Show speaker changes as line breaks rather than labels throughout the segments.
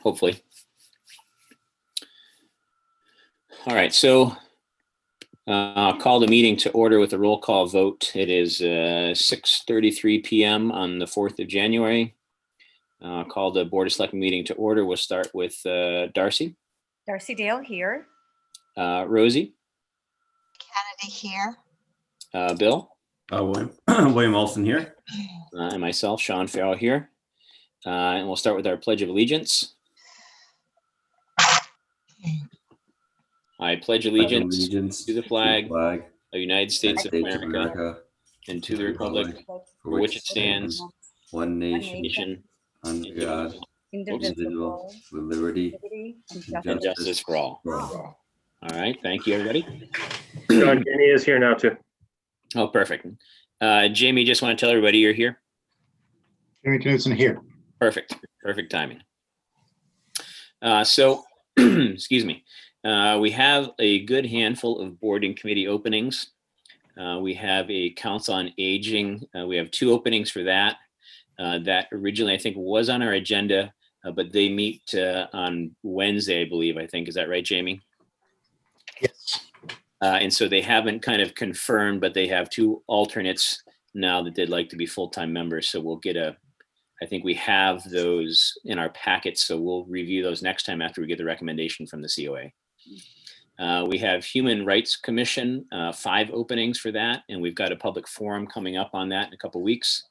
hopefully. All right, so I'll call the meeting to order with a roll call vote. It is 6:33 p.m. on the 4th of January. Call the Board of Selectmen meeting to order. We'll start with Darcy.
Darcy Dale here.
Rosie.
Kennedy here.
Bill.
William Olson here.
And myself, Sean Farrell here. And we'll start with our Pledge of Allegiance. I pledge allegiance to the flag of the United States of America and to the republic for which it stands,
one nation, under God, indivisible, with liberty
and justice for all. All right, thank you, everybody.
John Kenny is here now too.
Oh, perfect. Jamie, just want to tell everybody you're here.
Jamie Knudsen here.
Perfect timing. So, excuse me. We have a good handful of board and committee openings. We have a Council on Aging. We have 2 openings for that. That originally, I think, was on our agenda, but they meet on Wednesday, I believe. I think, is that right, Jamie?
Yes.
And so they haven't kind of confirmed, but they have 2 alternates now that they'd like to be full-time members. So we'll get I think we have those in our packets. So we'll review those next time after we get the recommendation from the COA. We have Human Rights Commission, 5 openings for that. And we've got a public forum coming up on that in a couple of weeks.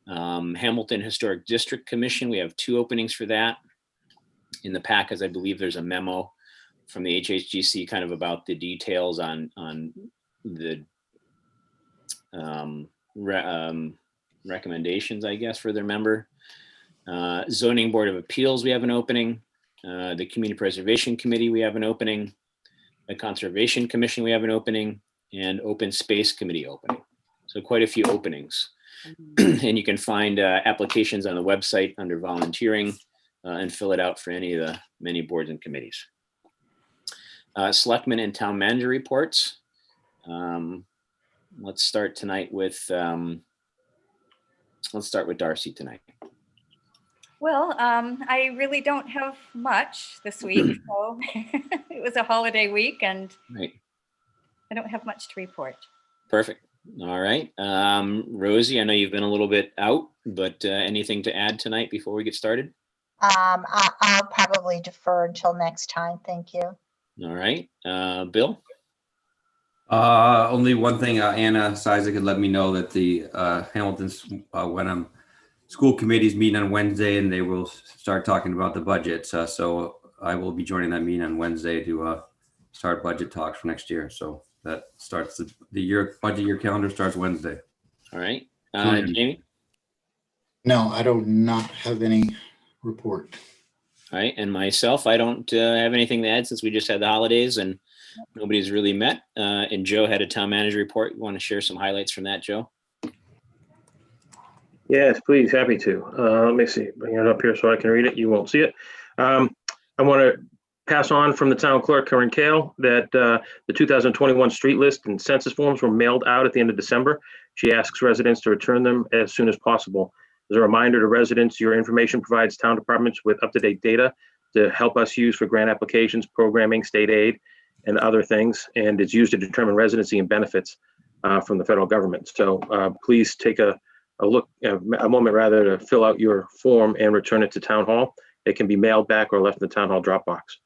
Hamilton Historic District Commission, we have 2 openings for that. In the packets, I believe there's a memo from the HHGC kind of about the details on the recommendations, I guess, for their member. Zoning Board of Appeals, we have an opening. The Community Preservation Committee, we have an opening. The Conservation Commission, we have an opening. And Open Space Committee opening. So quite a few openings. And you can find applications on the website under volunteering and fill it out for any of the many boards and committees. Selectmen and Town Manager reports. Let's start tonight with, let's start with Darcy tonight.
Well, I really don't have much this week. So it was a holiday week and
Right.
I don't have much to report.
Perfect. All right. Rosie, I know you've been a little bit out, but anything to add tonight before we get started?
I'll probably defer until next time. Thank you.
All right. Bill?
Only one thing, Anna Siza could let me know that the Hamilton's Wenham school committee's meeting on Wednesday and they will start talking about the budget. So I will be joining that meeting on Wednesday to start budget talks for next year. So that starts the budget year calendar starts Wednesday.
All right. Jamie?
No, I do not have any report.
All right. And myself, I don't have anything to add since we just had the holidays and nobody's really met. And Joe had a town manager report. You want to share some highlights from that, Joe?
Yes, please, happy to. Let me see, bring it up here so I can read it. You won't see it. I want to pass on from the town clerk, Karen Kale, that the 2021 street list and census forms were mailed out at the end of December. She asks residents to return them as soon as possible. As a reminder to residents, your information provides town departments with up-to-date data to help us use for grant applications, programming, state aid, and other things, and it's used to determine residency and benefits from the federal government. So please take a moment rather to fill out your form and return it to Town Hall. It can be mailed back or left in the Town Hall drop box.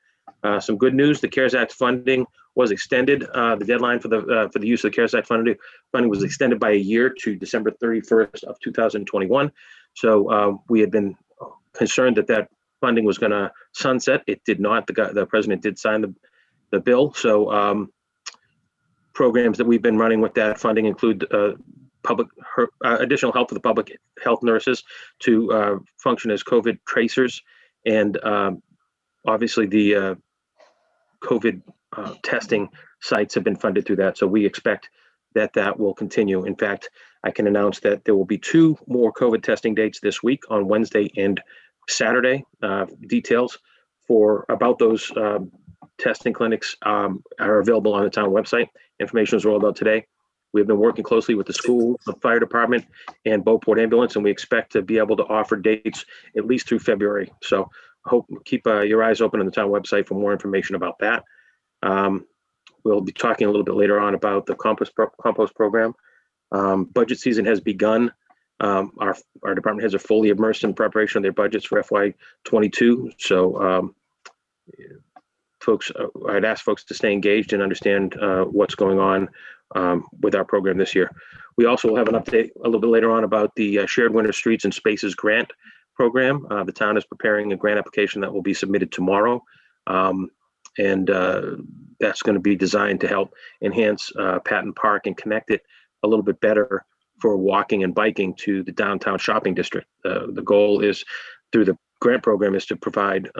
Some good news: the CARES Act funding was extended. The deadline for the use of the CARES Act funding was extended by a year to December 31st of 2021. So we had been concerned that funding was going to sunset. It did not. The president did sign the bill. So programs that we've been running with that funding include additional help for the public health nurses to function as COVID tracers, and obviously the COVID testing sites have been funded through that. So we expect that will continue. In fact, I can announce that there will be 2 more COVID testing dates this week on Wednesday and Saturday. Details about those testing clinics are available on the town website. Information was rolled out today. We've been working closely with the school, the fire department, and Beauport Ambulance, and we expect to be able to offer dates at least through February. So keep your eyes open on the town website for more information about that. We'll be talking a little bit later on about the compost program. Budget season has begun. Our department heads are fully immersed in preparation of their budgets for FY22. So folks, I'd ask folks to stay engaged and understand what's going on with our program this year. We also will have an update a little bit later on about the Shared Winter Streets and Spaces grant program. The town is preparing a grant application that will be submitted tomorrow. And that's going to be designed to help enhance Patton Park and connect it a little bit better for walking and biking to the downtown shopping district. The goal is, through the grant program, is to provide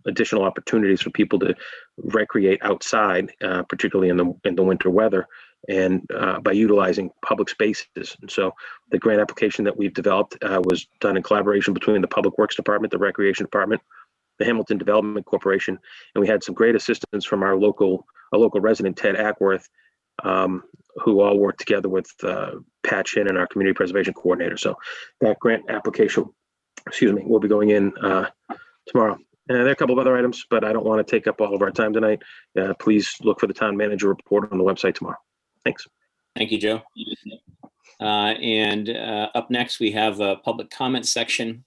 additional opportunities for people to recreate outside, particularly in the winter weather, and by utilizing public spaces. And so the grant application that we've developed was done in collaboration between the Public Works Department, the Recreation Department, the Hamilton Development Corporation, and we had some great assistance from our local resident, Ted Ackworth, who all worked together with Pat Shin and our community preservation coordinator. So that grant application, will be going in tomorrow. And there are a couple of other items, but I don't want to take up all of our time tonight. Please look for the town manager report on the website tomorrow. Thanks.
Thank you, Joe. And up next, we have a public comment section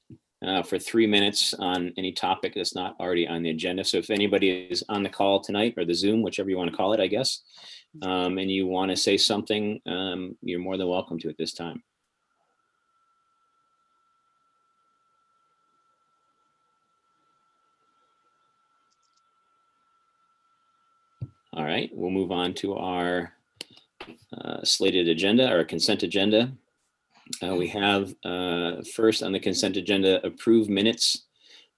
for 3 minutes on any topic that's not already on the agenda. So if anybody is on the call tonight, or the Zoom, whichever you want to call it, I guess, and you want to say something, you're more than welcome to at this time. All right, we'll move on to our slated agenda, our consent agenda. We have first on the consent agenda, approved minutes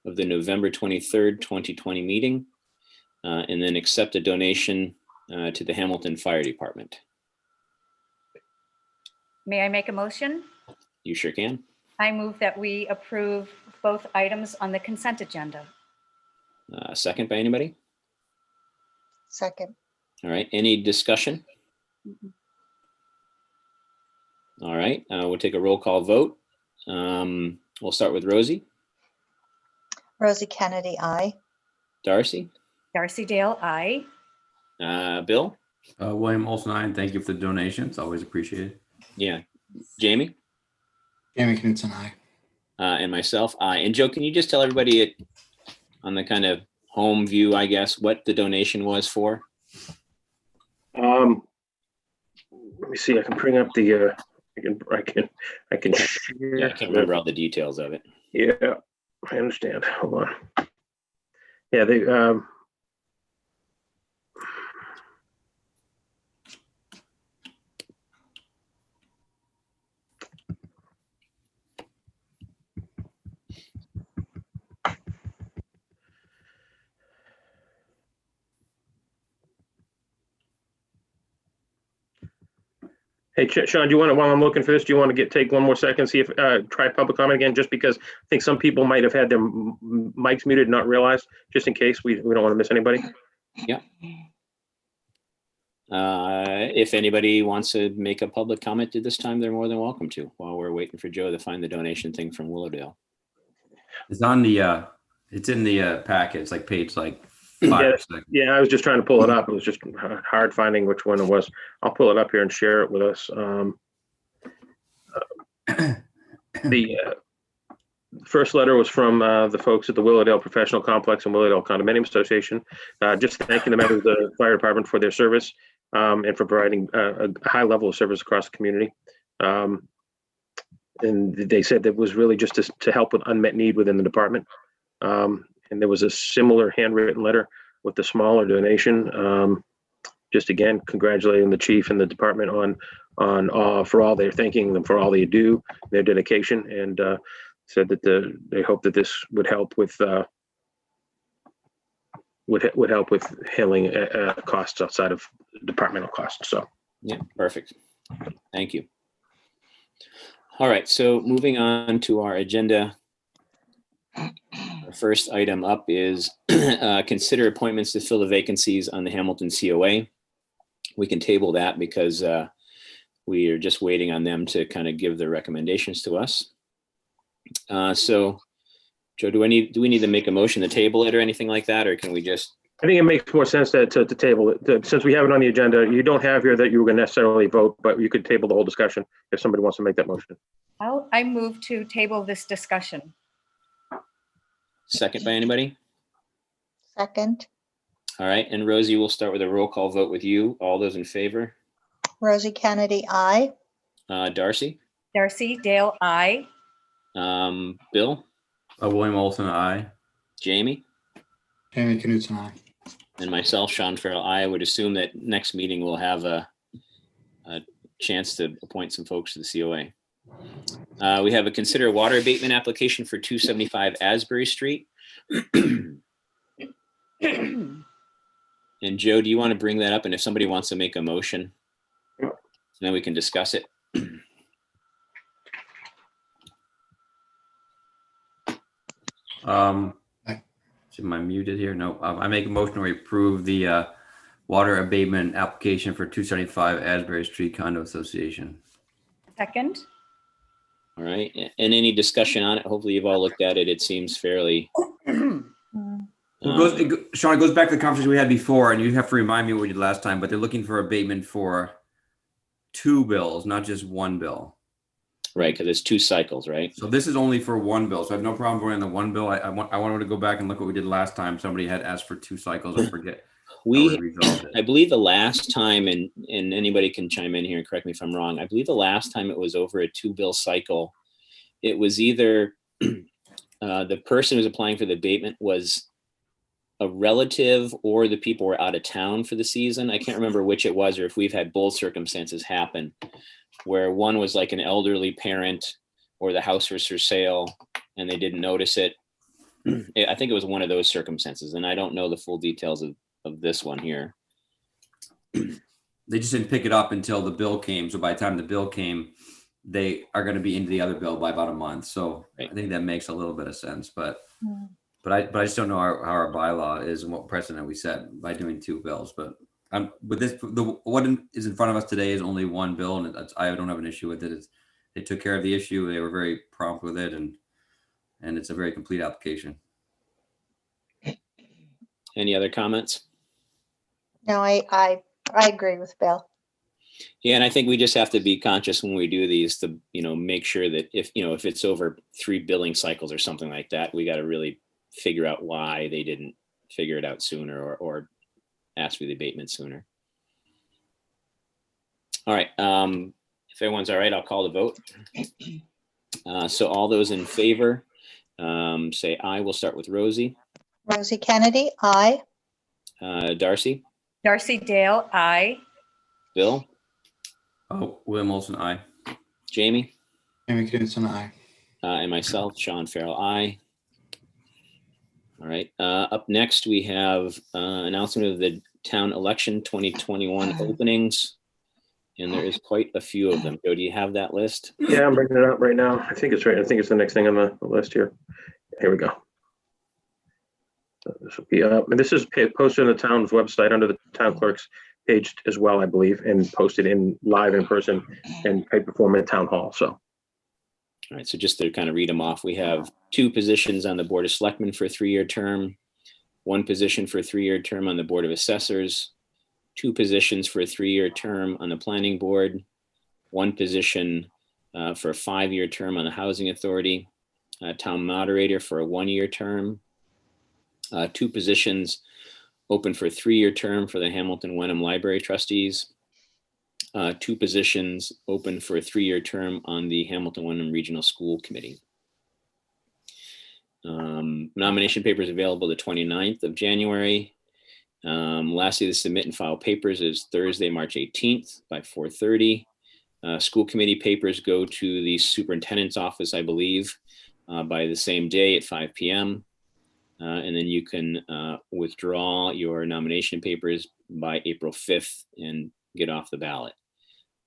of the November 23rd, 2020 meeting, and then accept a donation to the Hamilton Fire Department.
May I make a motion?
You sure can.
I move that we approve both items on the consent agenda.
Second by anybody?
Second.
All right, any discussion? All right, we'll take a roll call vote. We'll start with Rosie.
Rosie Kennedy, aye.
Darcy.
Darcy Dale, aye.
Bill.
William Olson, aye, and thank you for the donation. It's always appreciated.
Yeah. Jamie.
Jamie Knutson, aye.
And myself, aye. And Joe, can you just tell everybody on the kind of home view, I guess, what the donation was for?
Let me see. I can bring up the. I can share.
Yeah, I can't remember all the details of it.
Yeah, I understand. Hold on. Yeah, they. Hey, Sean, do you want to, while I'm looking for this, do you want to take one more second, see if, try public comment again, just because I think some people might have had their mics muted and not realized, just in case we don't want to miss anybody.
Yeah. If anybody wants to make a public comment at this time, they're more than welcome to, while we're waiting for Joe to find the donation thing from Willowdale.
It's on the, it's in the packet. It's like page like 5 or 6.
Yeah, I was just trying to pull it up. It was just hard finding which one it was. I'll pull it up here and share it with us. The first letter was from the folks at the Willowdale Professional Complex and Willowdale Condominium Association, just thanking the members of the fire department for their service and for providing a high level of service across the community. And they said that was really just to help with unmet need within the department. And there was a similar handwritten letter with the smaller donation. Just again, congratulating the chief and the department on for all they're thanking them for all they do, their dedication, and said that they hope that this would help with would help with handling costs outside of departmental costs. So
yeah, perfect. Thank you. All right, so moving on to our agenda. Our first item up is consider appointments to fill the vacancies on the Hamilton COA. We can table that because we are just waiting on them to kind of give their recommendations to us. So Joe, do we need to make a motion to table it or anything like that, or can we just?
I think it makes more sense to table it, since we have it on the agenda. You don't have here that you were going to necessarily vote, but you could table the whole discussion if somebody wants to make that motion.
I move to table this discussion.
Second by anybody?
Second,
All right, and Rosie, we'll start with a roll call vote with you. All those in favor?
Rosie Kennedy, I.
Darcy?
Darcy, Dale, I.
Bill?
William Olson, aye.
Jamie?
Jamie Knutson, aye.
And myself, Sean Farrell. I would assume that next meeting we'll have a chance to appoint some folks to the COA. We have a consider water abatement application for 275 Asbury Street. And Joe, do you want to bring that up? And if somebody wants to make a motion, then we can discuss it.
Am I muted here? No, I make a motion to approve the water abatement application for 275 Asbury Street Condo Association.
Second.
All right, and any discussion on it? Hopefully you've all looked at it. It seems fairly.
Sean, it goes back to the conversation we had before, and you have to remind me what we did last time, but they're looking for abatement for 2 bills, not just 1 bill.
Right, because it's 2 cycles, right?
So this is only for 1 bill. So I have no problem voting on the 1 bill. I wanted to go back and look what we did last time. Somebody had asked for 2 cycles. I forget. Resolved it.
I believe the last time, and anybody can chime in here and correct me if I'm wrong. I believe the last time it was over a 2 bill cycle, it was either the person who's applying for the abatement was a relative or the people were out of town for the season. I can't remember which it was, or if we've had both circumstances happen, where one was like an elderly parent or the house was for sale and they didn't notice it. I think it was one of those circumstances, and I don't know the full details of this one here.
They just didn't pick it up until the bill came. So by the time the bill came, they are going to be into the other bill by about a month. So right. I think that makes a little bit of sense, but I just don't know how our bylaw is and what precedent we set by doing 2 bills. But with this, what is in front of us today is only 1 bill, and I don't have an issue with it. They took care of the issue. They were very prompt with it, and it's a very complete application.
Any other comments?
No, I agree with Bill.
Yeah, and I think we just have to be conscious when we do these to, make sure that if it's over 3 billing cycles or something like that, we got to really figure out why they didn't figure it out sooner or ask for the abatement sooner. All right. If everyone's all right, I'll call the vote. So all those in favor, say aye. We'll start with Rosie.
Rosie Kennedy, I.
Darcy.
Darcy, Dale, I.
Bill.
William Olson, aye.
Jamie.
Jamie Knutson, aye.
And myself, Sean Farrell, aye. All right. Up next, we have announcement of the town election 2021 openings, and there is quite a few of them. Joe, do you have that list?
Yeah, I'm bringing it up right now. I think it's right. I think it's the next thing on the list here. Here we go. So this will be up, and this is posted on the town's website under the town clerk's page as well, I believe, and posted in live in person and paper form at town hall. So.
All right, so just to kind of read them off, we have 2 positions on the Board of Selectmen for a 3-year term, 1 position for a 3-year term on the Board of Assessors, 2 positions for a 3-year term on the Planning Board, 1 position for a 5-year term on the Housing Authority, Town Moderator for a 1-year term, 2 positions open for a 3-year term for the Hamilton Wenham Library Trustees, 2 positions open for a 3-year term on the Hamilton Wenham Regional School Committee. Nomination papers available the 29th of January. Lastly, the submit and file papers is Thursday, March 18th by 4:30. School committee papers go to the superintendent's office, I believe, by the same day at 5 p.m. And then you can withdraw your nomination papers by April 5th and get off the ballot.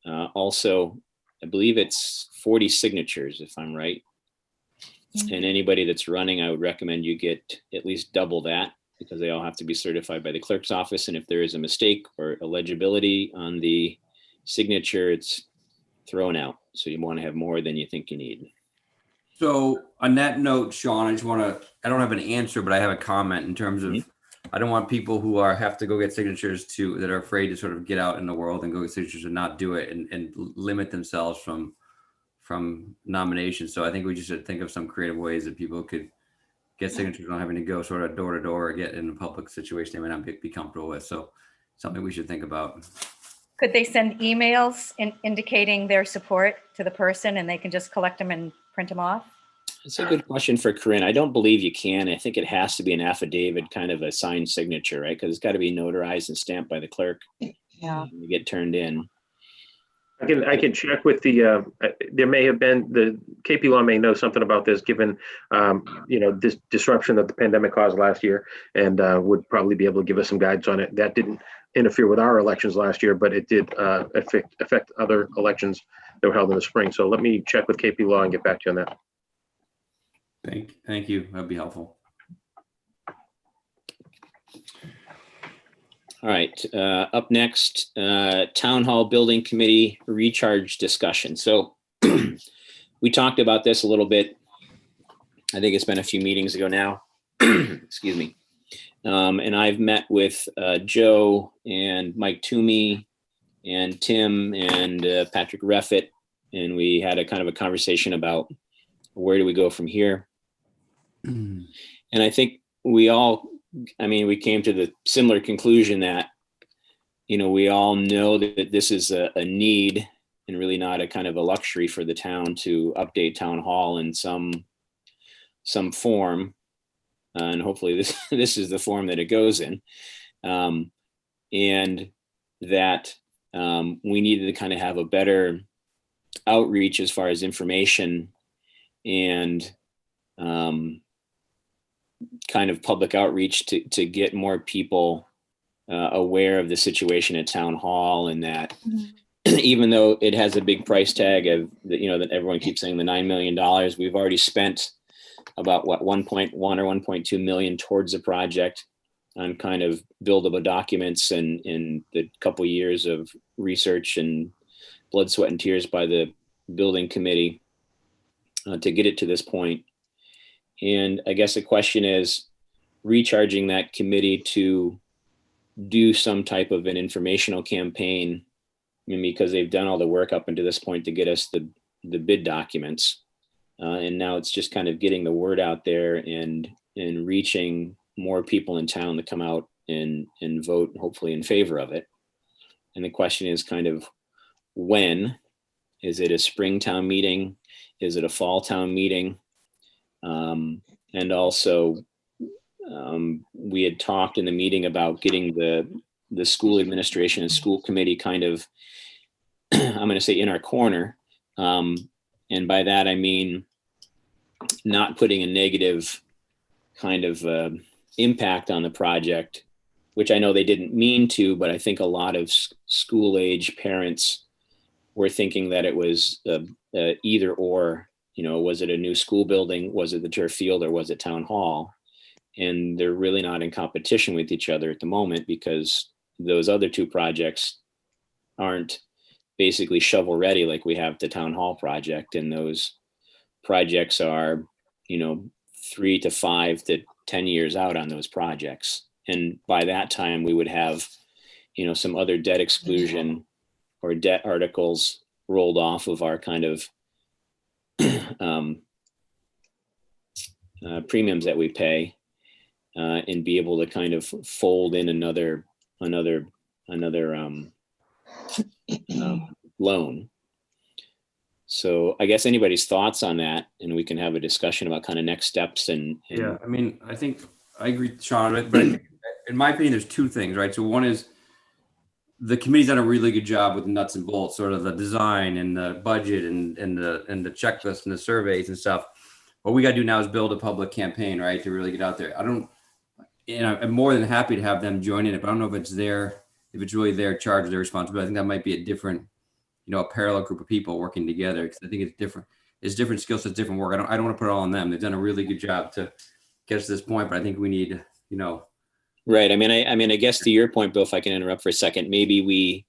Also, I believe it's 40 signatures, if I'm right. And anybody that's running, I would recommend you get at least double that, because they all have to be certified by the clerk's office. And if there is a mistake or illegibility on the signature, it's thrown out. So you want to have more than you think you need.
So on that note, Sean, I don't have an answer, but I have a comment in terms of, I don't want people who have to go get signatures that are afraid to sort of get out in the world and go get signatures and not do it and limit themselves from nominations. So I think we just should think of some creative ways that people could get signatures without having to go sort of door to door or get in a public situation they may not be comfortable with. So something we should think about.
Could they send emails indicating their support to the person and they can just collect them and print them off?
It's a good question for Corinne. I don't believe you can. I think it has to be an affidavit, kind of a signed signature, right? Because it's got to be notarized and stamped by the clerk.
Yeah.
You get turned in.
I can check with the, there may have been, the KP Law may know something about this, given, this disruption that the pandemic caused last year, and would probably be able to give us some guidance on it. That didn't interfere with our elections last year, but it did affect other elections that were held in the spring. So let me check with KP Law and get back to you on that.
Thank you. That'd be helpful.
All right, up next, Town Hall Building Committee recharge discussion. So we talked about this a little bit. I think it's been a few meetings ago now. Excuse me. And I've met with Joe and Mike Toomey and Tim and Patrick Reffitt, and we had a kind of a conversation about where do we go from here. And I think we came to the similar conclusion that, we all know that this is a need and really not a kind of a luxury for the town to update town hall in some form. And hopefully this is the form that it goes in. And that we needed to kind of have a better outreach as far as information and kind of public outreach to get more people aware of the situation at town hall, and that even though it has a big price tag of that everyone keeps saying the $9 million, we've already spent about 1.1 or 1.2 million towards the project on kind of buildable documents and in the couple years of research and blood, sweat, and tears by the building committee to get it to this point. And I guess the question is recharging that committee to do some type of an informational campaign, because they've done all the work up until this point to get us the bid documents. And now it's just kind of getting the word out there and reaching more people in town to come out and vote, hopefully in favor of it. And the question is kind of when. Is it a spring town meeting? Is it a fall town meeting? And also, we had talked in the meeting about getting the school administration and school committee kind of, I'm going to say, in our corner. And by that, I mean not putting a negative kind of impact on the project, which I know they didn't mean to, but I think a lot of school age parents were thinking that it was either or. Was it a new school building? Was it the turf field, or was it town hall? And they're really not in competition with each other at the moment, because those other two projects aren't basically shovel ready like we have the town hall project. And those projects are, 3 to 5 to 10 years out on those projects. And by that time we would have, some other debt exclusion or debt articles rolled off of our kind of premiums that we pay, and be able to kind of fold in another loan. So I guess anybody's thoughts on that, and we can have a discussion about kind of next steps and
Yeah, I think I agree, Sean, but I think, in my opinion, there's two things, right? So one is the committee's done a really good job with nuts and bolts, sort of the design and the budget and the checklist and the surveys and stuff. What we got to do now is build a public campaign, right, to really get out there. I'm more than happy to have them join in it, but I don't know if it's really their charge, their responsibility. I think that might be a different, a parallel group of people working together, because I think it's different. It's different skill sets, different work. I don't want to put it all on them. They've done a really good job to get us to this point, but I think we need,
Right. I guess to your point, Bill, if I can interrupt for a second, maybe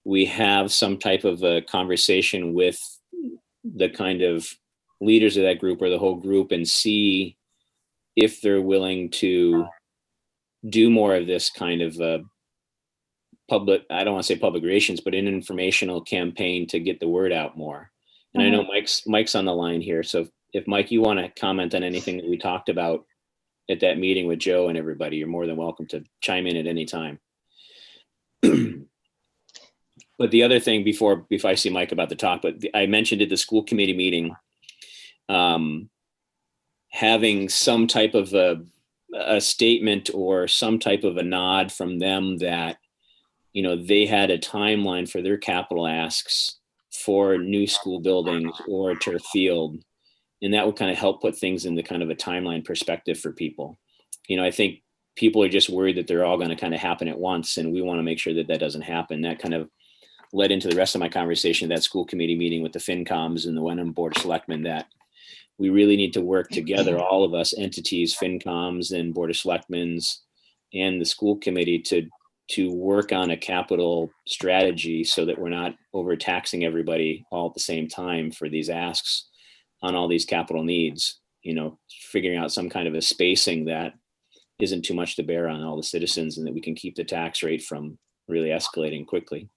we have some type of a conversation with the kind of leaders of that group or the whole group and see if they're willing to do more of this kind of public, I don't want to say public relations, but an informational campaign to get the word out more. And I know Mike's on the line here. So if Mike, you want to comment on anything that we talked about at that meeting with Joe and everybody, you're more than welcome to chime in at any time. But the other thing before I see Mike about to talk, but I mentioned at the school committee meeting, having some type of a statement or some type of a nod from them that, you know, they had a timeline for their capital asks for new school buildings or a turf field. And that would kind of help put things into kind of a timeline perspective for people. You know, I think people are just worried that they're all going to kind of happen at once. And we want to make sure that that doesn't happen. That kind of led into the rest of my conversation, that school committee meeting with the FinComs and the Wenham Board of Selectmen, that we really need to work together, all of us entities, FinComs and Board of Selectmen's and the school committee to work on a capital strategy so that we're not overtaxing everybody all at the same time for these asks on all these capital needs, you know, figuring out some kind of a spacing that isn't too much to bear on all the citizens and that we can keep the tax rate from really escalating quickly.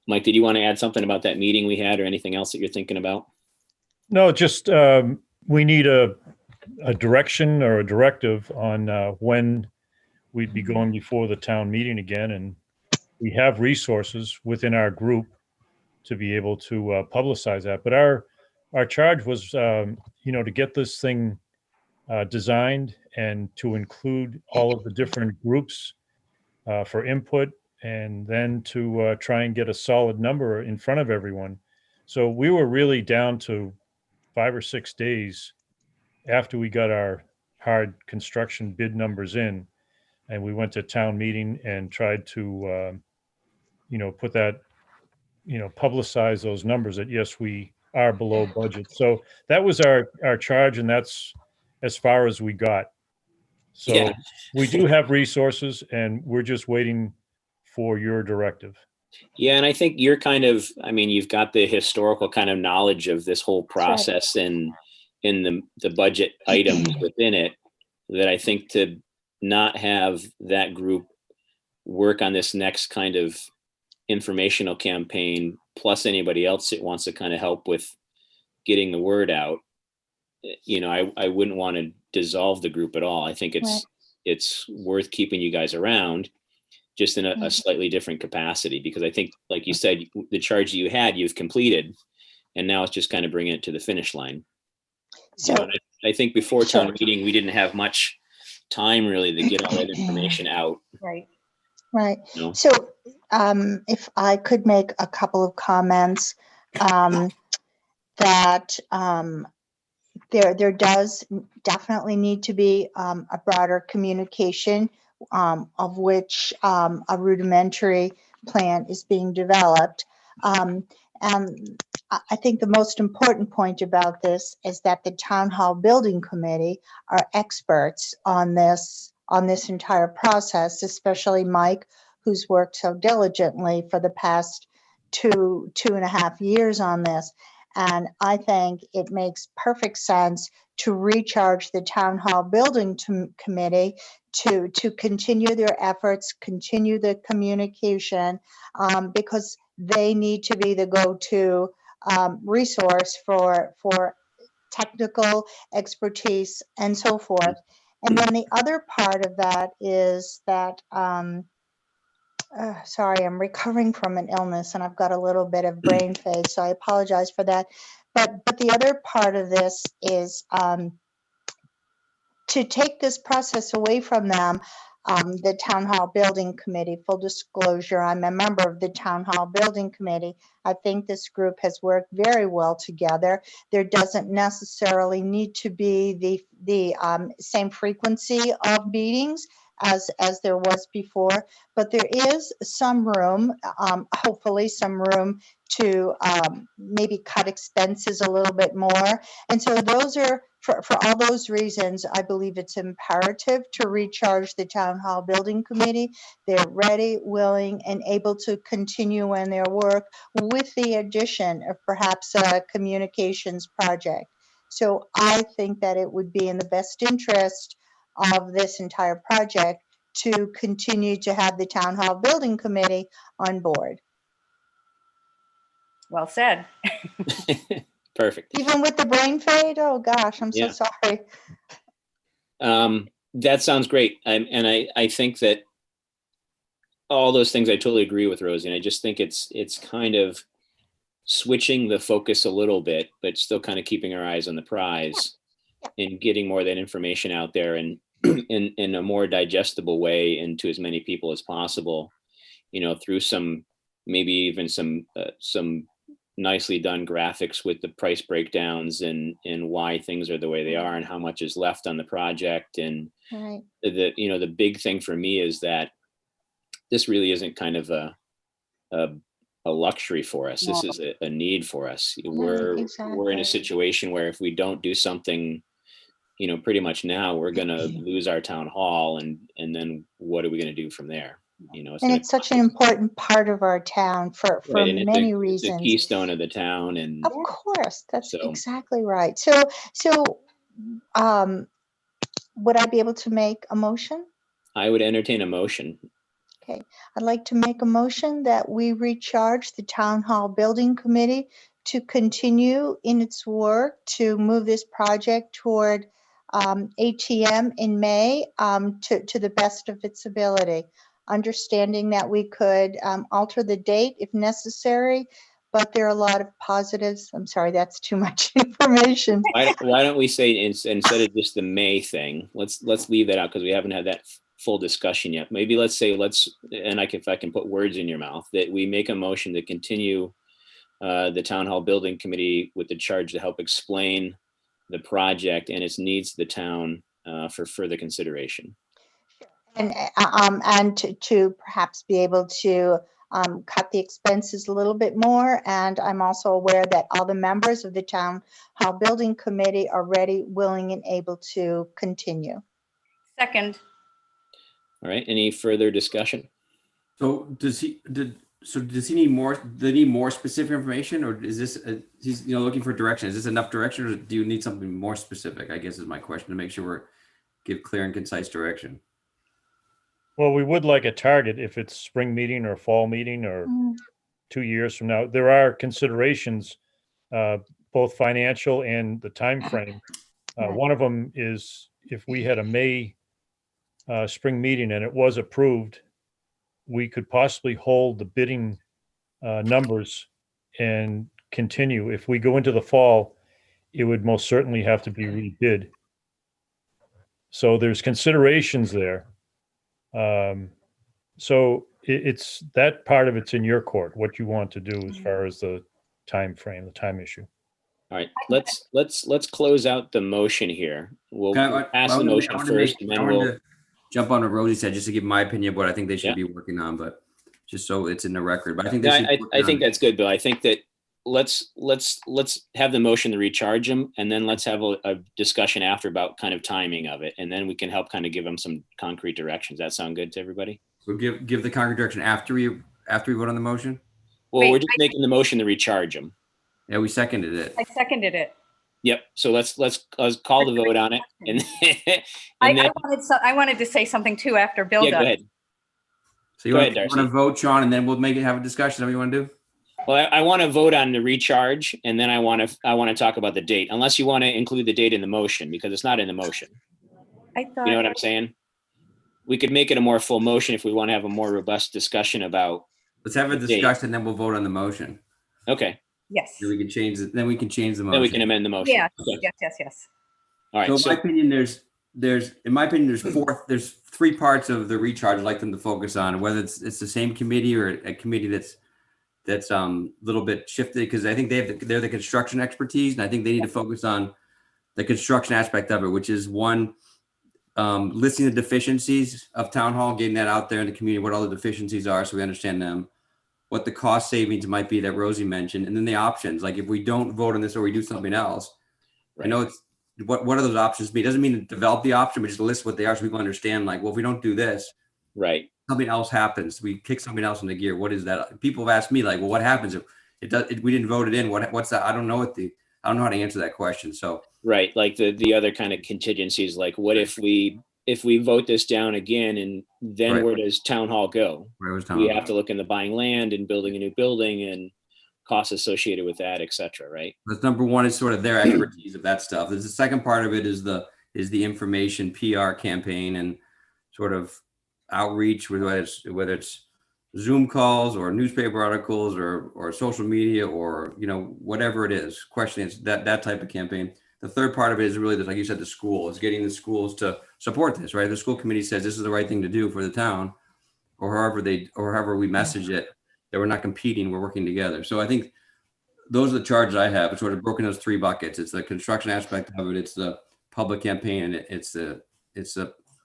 Mike, did you want to add something about that meeting we had or anything else that you're thinking about?
No, just we need a direction or a directive on when we'd be going before the town meeting again. And we have resources within our group to be able to publicize that. But our charge was, you know, to get this thing designed and to include all of the different groups for input, and then to try and get a solid number in front of everyone. So we were really down to 5 or 6 days after we got our hard construction bid numbers in, and we went to town meeting and tried to, you know, put that, you know, publicize those numbers that yes, we are below budget. So that was our charge, and that's as far as we got. So
Yeah.
we do have resources, and we're just waiting for your directive.
Yeah, and I think you're kind of, I mean, you've got the historical kind of knowledge of this whole process and in the budget items within it, that I think to not have that group work on this next kind of informational campaign, plus anybody else that wants to kind of help with getting the word out, you know, I wouldn't want to dissolve the group at all. I think it's worth keeping you guys around, just in a slightly different capacity, because I think, like you said, the charge that you had, you've completed, and now it's just kind of bringing it to the finish line.
So,
You know, I think before town meeting, we didn't have much time really to get all that information out.
Right.
right.
You know?
So, if I could make a couple of comments, that there does definitely need to be a broader communication, of which a rudimentary plan is being developed. And I think the most important point about this is that the Town Hall Building Committee are experts on this entire process, especially Mike, who's worked so diligently for the past two and a half years on this. And I think it makes perfect sense to recharge the Town Hall Building Committee to continue their efforts, continue the communication, because they need to be the go-to resource for technical expertise and so forth. And then the other part of that is that, sorry, I'm recovering from an illness and I've got a little bit of brain fade, so I apologize for that. But the other part of this is to take this process away from them. The Town Hall Building Committee, full disclosure, I'm a member of the Town Hall Building Committee. I think this group has worked very well together. There doesn't necessarily need to be the same frequency of meetings as there was before, but there is some room, hopefully some room to maybe cut expenses a little bit more. And so those are for all those reasons, I believe it's imperative to recharge the Town Hall Building Committee. They're ready, willing, and able to continue in their work with the addition of perhaps a communications project. So I think that it would be in the best interest of this entire project to continue to have the Town Hall Building Committee on board.
Well said.
Perfect.
Even with the brain fade? Oh, gosh, I'm so
Yeah.
sorry.
That sounds great. And I think that all those things I totally agree with, Rosie. And I just think it's kind of switching the focus a little bit, but still kind of keeping our eyes on the prize and getting more of that information out there and in a more digestible way into as many people as possible, through maybe even some nicely done graphics with the price breakdowns and why things are the way they are and how much is left on the project. And
Right.
the big thing for me is that this really isn't kind of a luxury for us. This is a need for us. We're in
exactly.
a situation where if we don't do something, pretty much now, we're going to lose our town hall, and then what are we going to do from there?
And it's such an important part of our town for
right, and
many
it's a
reasons.
keystone of the town, and
Of course, that's
So-
exactly right. So would I be able to make a motion?
I would entertain a motion.
Okay, I'd like to make a motion that we recharge the Town Hall Building Committee to continue in its work to move this project toward ATM in May to the best of its ability. Understanding that we could alter the date if necessary, but there are a lot of positives. I'm sorry, that's too much information.
Why don't we say instead of just the May thing, let's leave that out because we haven't had that full discussion yet. Maybe let's say if I can put words in your mouth, that we make a motion to continue the Town Hall Building Committee with the charge to help explain the project and its needs to the town for further consideration.
And to perhaps be able to cut the expenses a little bit more. And I'm also aware that all the members of the Town Hall Building Committee are ready, willing, and able to continue.
Second.
All right. Any further discussion?
So does he need more? They need more specific information, or is this he's looking for direction? Is this enough direction, or do you need something more specific? I guess is my question, to make sure we give clear and concise direction.
Well, we would like a target if it's spring meeting or fall meeting or 2 years from now. There are considerations, both financial and the time frame.
Right.
One of them is if we had a May spring meeting and it was approved, we could possibly hold the bidding numbers and continue. If we go into the fall, it would most certainly have to be rebid. So there's considerations there. So it's that part of it's in your court, what you want to do as far as the time frame, the time issue.
All right, let's close out the motion here. We'll pass the
I
motion
wanted to
first, and then we'll
jump on what Rosie said, just to give my opinion of what I think they should be working on, but just so it's in the record. But I think
I think that's good, Bill. I think that let's have the motion to recharge them, and then let's have a discussion after about kind of timing of it, and then we can help kind of give them some concrete directions. That sound good to everybody?
So give the concrete direction after we vote on the motion.
Well, we're just making the motion to recharge them.
Yeah, we seconded it.
I seconded it.
Yep. So let's call the vote on it, and
I wanted to say something too after Bill does.
Go ahead.
So you want to vote, Sean, and then we'll have a discussion. Is that what you want to do?
Well, I want to vote on the recharge, and then I want to talk about the date, unless you want to include the date in the motion, because it's not in the motion.
I thought.
You know what I'm saying? We could make it a more full motion if we want to have a more robust discussion about.
Let's have a discussion, and then we'll vote on the motion.
Okay.
Yes.
Then we can change it. Then we can change the motion.
Then we can amend the motion.
Yeah.
Okay.
Yes.
All right.
So in my opinion, there's three parts of the recharge I'd like them to focus on, whether it's the same committee or a committee that's a little bit shifted, because I think they're the construction expertise, and I think they need to focus on the construction aspect of it, which is one, listing the deficiencies of town hall, getting that out there in the community, what all the deficiencies are, so we understand them, what the cost savings might be that Rosie mentioned, and then the options, like if we don't vote on this or we do something else.
Right.
I know what are those options be? It doesn't mean to develop the option, but just list what they are so people understand, like, well, if we don't do this,
Right.
something else happens. We kick something else into gear. What is that? People have asked me, like, well, what happens if we didn't vote it in? What's that? I don't know how to answer that question. So
Right. Like the other kind of contingencies, like what if we vote this down again, and then
Right.
where does town hall go?
where was
We
town?
have to look into buying land and building a new building and costs associated with that, et cetera. Right.
That's number one, is sort of their expertise of that stuff. There's the second part of it is the information PR campaign and sort of outreach, whether it's Zoom calls or newspaper articles or social media or, whatever it is, questions, that type of campaign. The third part of it is really, like you said, the school is getting the schools to support this, right? The school committee says this is the right thing to do for the town, or however we message it, that we're not competing, we're working together. So I think those are the charges I have. It's sort of broken those three buckets. It's the construction aspect of it, it's the public campaign, and it's the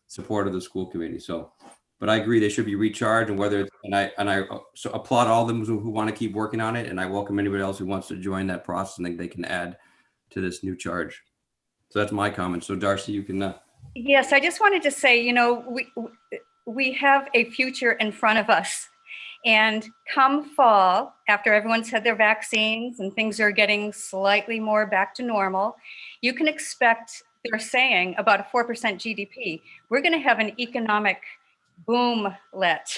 support of the school committee. So, but I agree they should be recharged, and I so applaud all of them who want to keep working on it, and I welcome anybody else who wants to join that process and think they can add to this new charge. So that's my comment. So Darcy, you can.
Yes, I just wanted to say, we have a future in front of us. And come fall, after everyone's had their vaccines and things are getting slightly more back to normal, you can expect, they're saying, about a 4% GDP. We're going to have an economic boomlet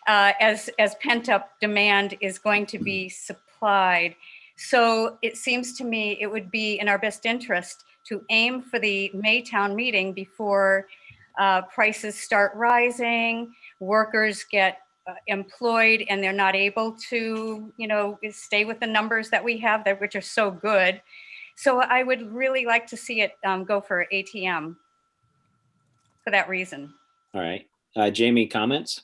as pent-up demand is going to be supplied. So it seems to me it would be in our best interest to aim for the May town meeting before prices start rising, workers get employed and they're not able to, stay with the numbers that we have, which are so good. So I would really like to see it go for ATM for that reason.
All right. Jamie, comments?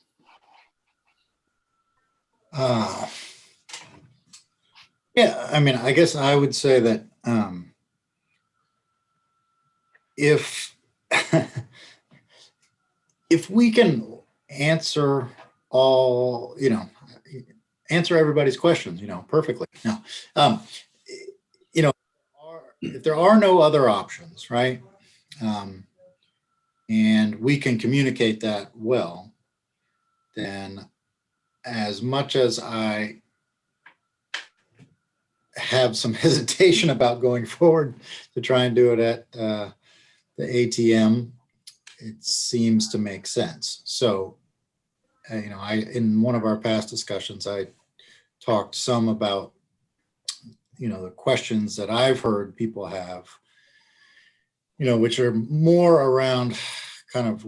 Yeah, I mean, I guess I would say that if if we can answer answer everybody's questions, perfectly. Now, if there are no other options, right? And we can communicate that well, then as much as I have some hesitation about going forward to try and do it at the ATM, it seems to make sense. So, in one of our past discussions, I talked some about, the questions that I've heard people have, which are more around kind of,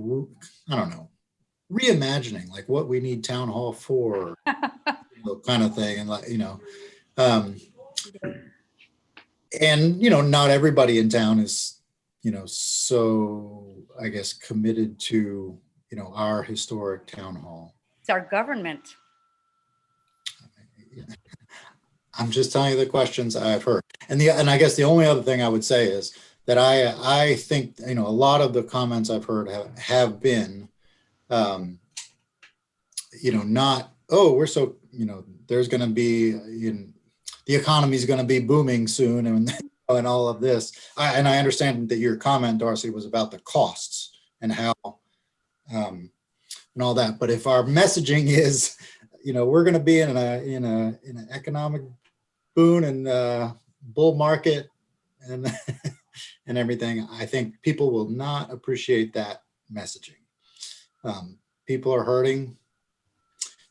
I don't know, reimagining, like what we need town hall for, kind of thing. And and, not everybody in town is, so I guess committed to, our historic town hall.
It's our government.
I'm just telling you the questions I've heard. And I guess the only other thing I would say is that I think, a lot of the comments I've heard have been, not, oh, we're so, there's going to be, the economy is going to be booming soon and all of this. And I understand that your comment, Darcy, was about the costs and how, and all that. But if our messaging is, we're going to be in an economic boom and bull market and and everything, I think people will not appreciate that messaging. People are hurting,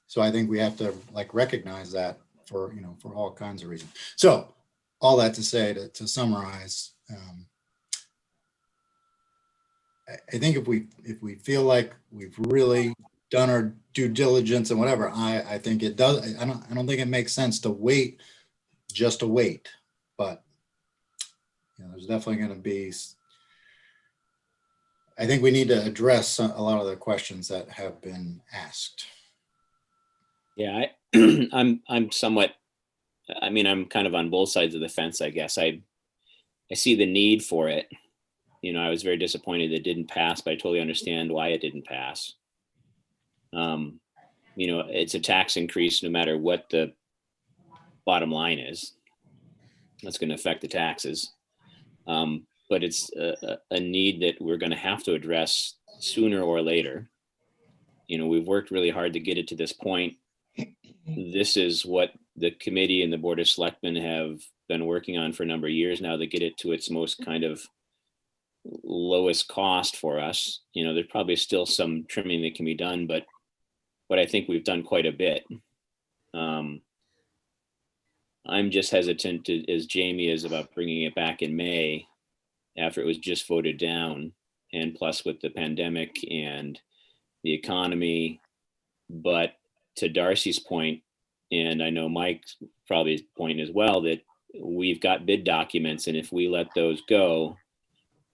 so I think we have to recognize that for all kinds of reasons. So all that to say, to summarize, I think if we feel like we've really done our due diligence and whatever, I think it does. I don't think it makes sense to wait just to wait, but there's definitely going to be. I think we need to address a lot of the questions that have been asked.
Yeah, I'm somewhat. I mean, I'm kind of on both sides of the fence, I guess. I see the need for it. I was very disappointed it didn't pass, but I totally understand why it didn't pass. It's a tax increase no matter what the bottom line is. That's going to affect the taxes. but it's a need that we're going to have to address sooner or later. You know, we've worked really hard to get it to this point. This is what the committee and the Board of Selectmen have been working on for a number of years now to get it to its most kind of lowest cost for us. You know, there's probably still some trimming that can be done, but I think we've done quite a bit. I'm just hesitant to, as Jamie is, about bringing it back in May after it was just voted down, and plus with the pandemic and the economy. But to Darcy's point, and I know Mike's probably point as well, that we've got bid documents, and if we let those go,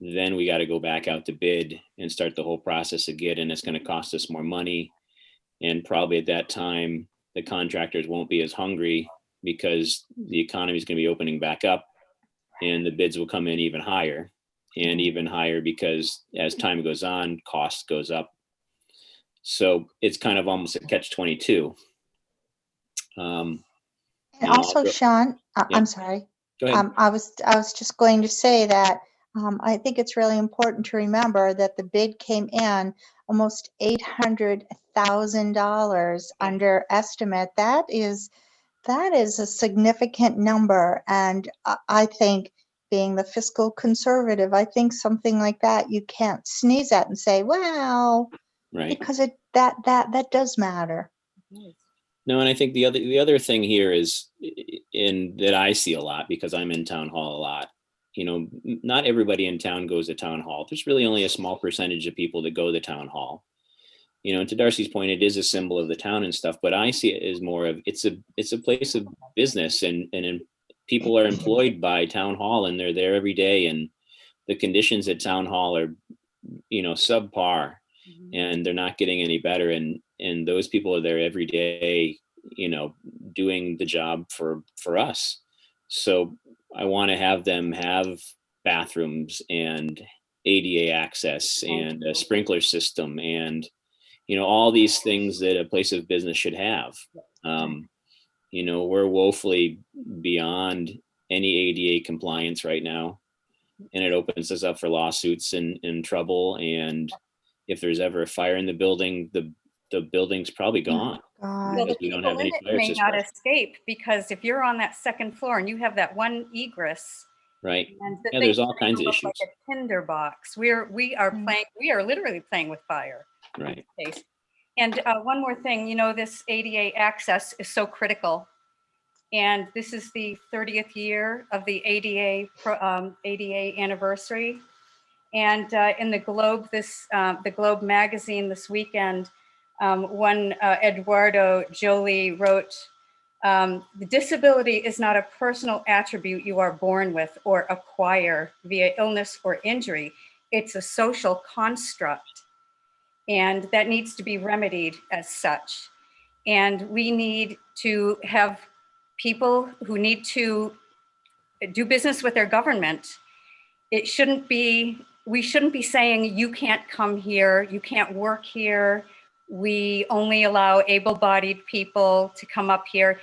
then we got to go back out to bid and start the whole process again, and it's going to cost us more money. And probably at that time, the contractors won't be as hungry because the economy is going to be opening back up, and the bids will come in even higher and even higher because as time goes on, cost goes up. So it's kind of almost a catch-22.
And also, Sean, I'm sorry.
Go ahead.
I was just going to say that I think it's really important to remember that the bid came in almost $800,000 under estimate. That is a significant number, and I think, being the fiscal conservative, I think something like that you can't sneeze at and say, well,
Right.
because that does matter.
No, and I think the other thing here is in that I see a lot because I'm in town hall a lot. You know, not everybody in town goes to town hall. There's really only a small percentage of people that go to town hall. You know, and to Darcy's point, it is a symbol of the town and stuff, but I see it as more of it's a place of business, and people are employed by town hall, and they're there every day, and the conditions at town hall are, you know, subpar, and they're not getting any better, and those people are there every day, you know, doing the job for us. So I want to have them have bathrooms and ADA access and a sprinkler system and, you know, all these things that a place of business should have. You know, we're woefully beyond any ADA compliance right now, and it opens us up for lawsuits and trouble. And if there's ever a fire in the building, the building's probably gone.
Well, the
We don't
people
have
in
any
it
fire
may not
suppression.
escape, because if you're on that second floor and you have that one egress,
Right.
and the
Yeah,
thing
there's all kinds of
looks
issues.
like a tinder box, we are literally playing with fire.
Right.
Case. And one more thing, you know, this ADA access is so critical. And this is the 30th year of the ADA anniversary. And in the Globe, the Globe magazine this weekend, one Eduardo Jolie wrote, the disability is not a personal attribute you are born with or acquire via illness or injury. It's a social construct, and that needs to be remedied as such. And we need to have people who need to do business with their government. We shouldn't be saying, you can't come here, you can't work here. We only allow able-bodied people to come up here.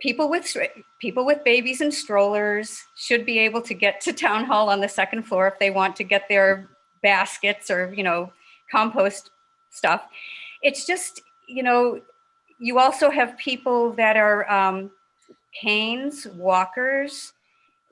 People with babies and strollers should be able to get to town hall on the second floor if they want to get their baskets or, you know, compost stuff. It's just, you know, you also have people that are canes, walkers,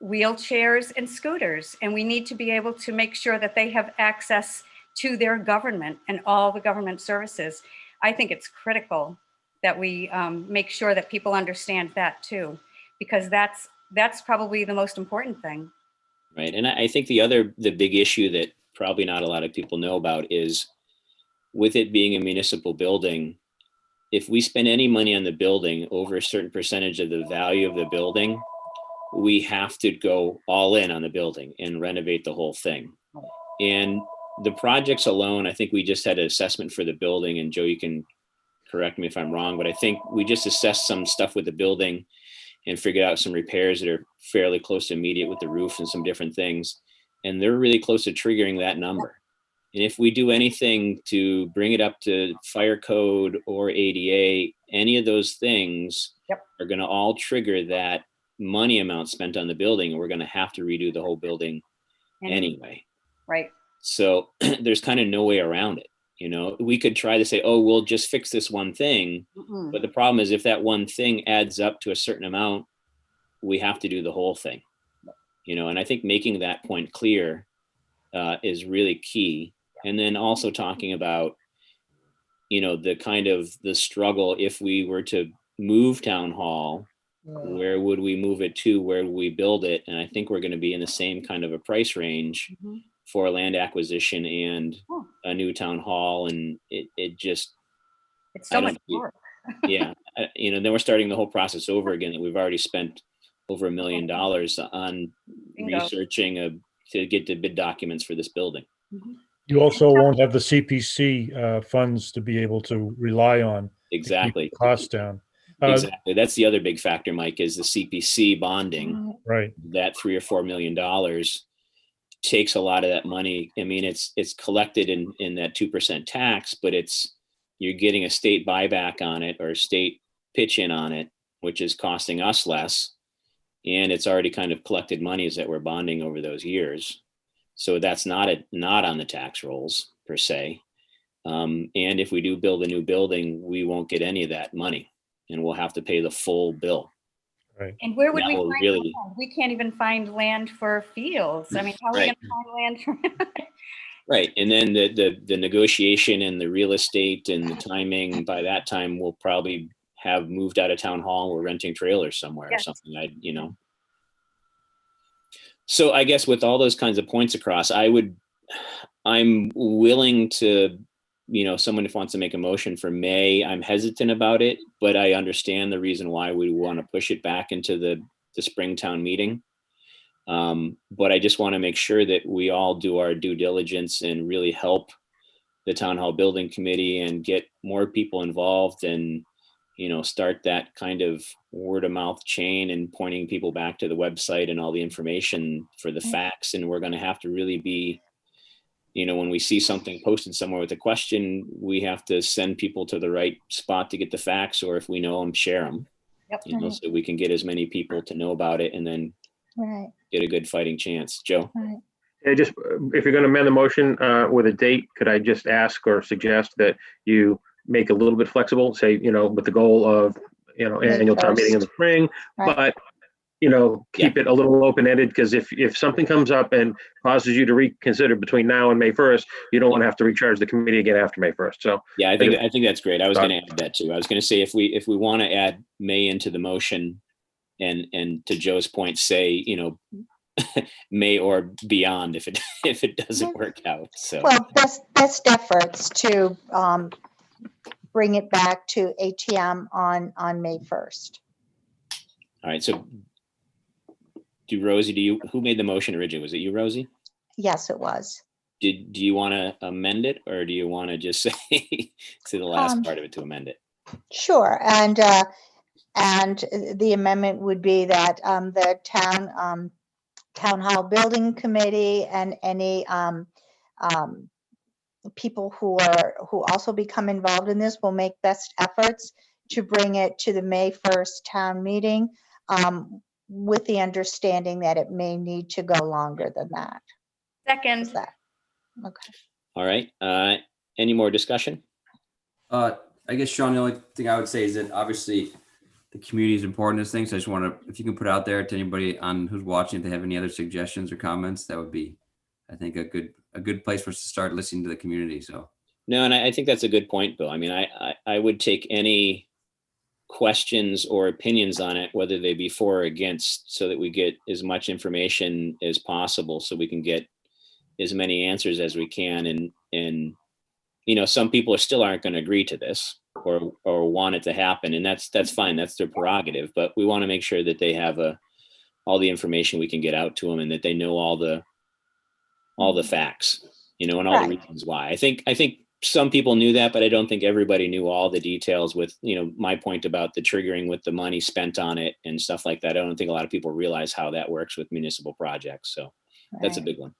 wheelchairs, and scooters. And we need to be able to make sure that they have access to their government and all the government services. I think it's critical that we make sure that people understand that too, because that's probably the most important thing.
Right. And I think the big issue that probably not a lot of people know about is, with it being a municipal building, if we spend any money on the building over a certain percentage of the value of the building, we have to go all in on the building and renovate the whole thing. And the projects alone, I think we just had an assessment for the building, and Joe, you can correct me if I'm wrong, but I think we just assessed some stuff with the building and figured out some repairs that are fairly close to immediate with the roof and some different things. And they're really close to triggering that number. And if we do anything to bring it up to fire code or ADA, any of those things are going to all trigger that money amount spent on the building. And we're going to have to redo the whole building anyway.
Right.
So there's kind of no way around it. We could try to say, oh, we'll just fix this one thing.
Mm-mm.
But the problem is if that one thing adds up to a certain amount, we have to do the whole thing. And I think making that point clear is really key. And then also talking about, the kind of the struggle if we were to move town hall, where would we move it to? Where would we build it? And I think we're going to be in the same kind of a price range
Mhm.
for land acquisition and
Oh.
a new town hall. And it just,
It's so
I
much
don't see-
work.
yeah, then we're starting the whole process over again that we've already spent over $1 million on
Bingo.
researching to get the bid documents for this building.
Mhm.
You also won't have the CPC funds to be able to rely on to keep
Exactly.
the costs down.
Exactly. That's the other big factor, Mike, is the CPC bonding.
Right.
That $3 or $4 million takes a lot of that money. I mean, it's collected in that 2% tax, but you're getting a state buyback on it or state pitch in on it, which is costing us less. And it's already kind of collected monies that we're bonding over those years. So that's not on the tax rolls per se. And if we do build a new building, we won't get any of that money and we'll have to pay the full bill.
Right.
And where would
That
we
will
find
really-
land? We can't even find land for fields. I mean, how are we
Right.
going to find land for?
Right. And then the negotiation and the real estate and the timing, by that time, we'll probably have moved out of town hall. We're renting trailers somewhere or
Yes.
something, So I guess with all those kinds of points across, I'm willing to, someone if wants to make a motion for May, I'm hesitant about it, but I understand the reason why we want to push it back into the Springtown meeting. But I just want to make sure that we all do our due diligence and really help the town hall building committee and get more people involved and, start that kind of word of mouth chain and pointing people back to the website and all the information for the facts. And we're going to have to really be, when we see something posted somewhere with a question, we have to send people to the right spot to get the facts, or if we know them, share them,
Yep.
so we can get as many people to know about it and then
Right,
get a good fighting chance. Joe?
right.
Yeah, just if you're going to amend the motion with a date, could I just ask or suggest that you make a little bit flexible, say, with the goal of, annual town meeting in the spring,
Right.
but, keep it a little open-ended, because if something comes up and causes you to reconsider between now and May 1st, you don't want to have to recharge the committee again after May 1st. So
Yeah, I think that's great. I was going to add that too. I was going to say if we want to add May into the motion, and to Joe's point, say May or beyond if it doesn't work out. So
Well, best efforts to bring it back to ATM on May 1st.
all right. So who made the motion originally? Was it you, Rosie?
Yes, it was.
Do you want to amend it, or do you want to just say the last part of it to amend it?
Sure, and the amendment would be that the town hall building committee and any people who also become involved in this will make best efforts to bring it to the May 1st town meeting, with the understanding that it may need to go longer than that. Is
Second.
that okay?
All right. Any more discussion?
I guess, Sean, the only thing I would say is that obviously the community is important in this thing. So I just want to, if you can put out there to anybody on who's watching, if they have any other suggestions or comments, that would be, I think, a good place for us to start listening to the community. So.
No, and I think that's a good point, Bill. I mean, I would take any questions or opinions on it, whether they be for or against, so that we get as much information as possible, so we can get as many answers as we can. And some people still aren't going to agree to this or want it to happen, and that's fine. That's their prerogative. But we want to make sure that they have all the information we can get out to them, and that they know all the facts, and all the
Right.
reasons why. I think some people knew that, but I don't think everybody knew all the details with, my point about the triggering with the money spent on it and stuff like that. I don't think a lot of people realize how that works with municipal projects. So that's a
Right.
big one.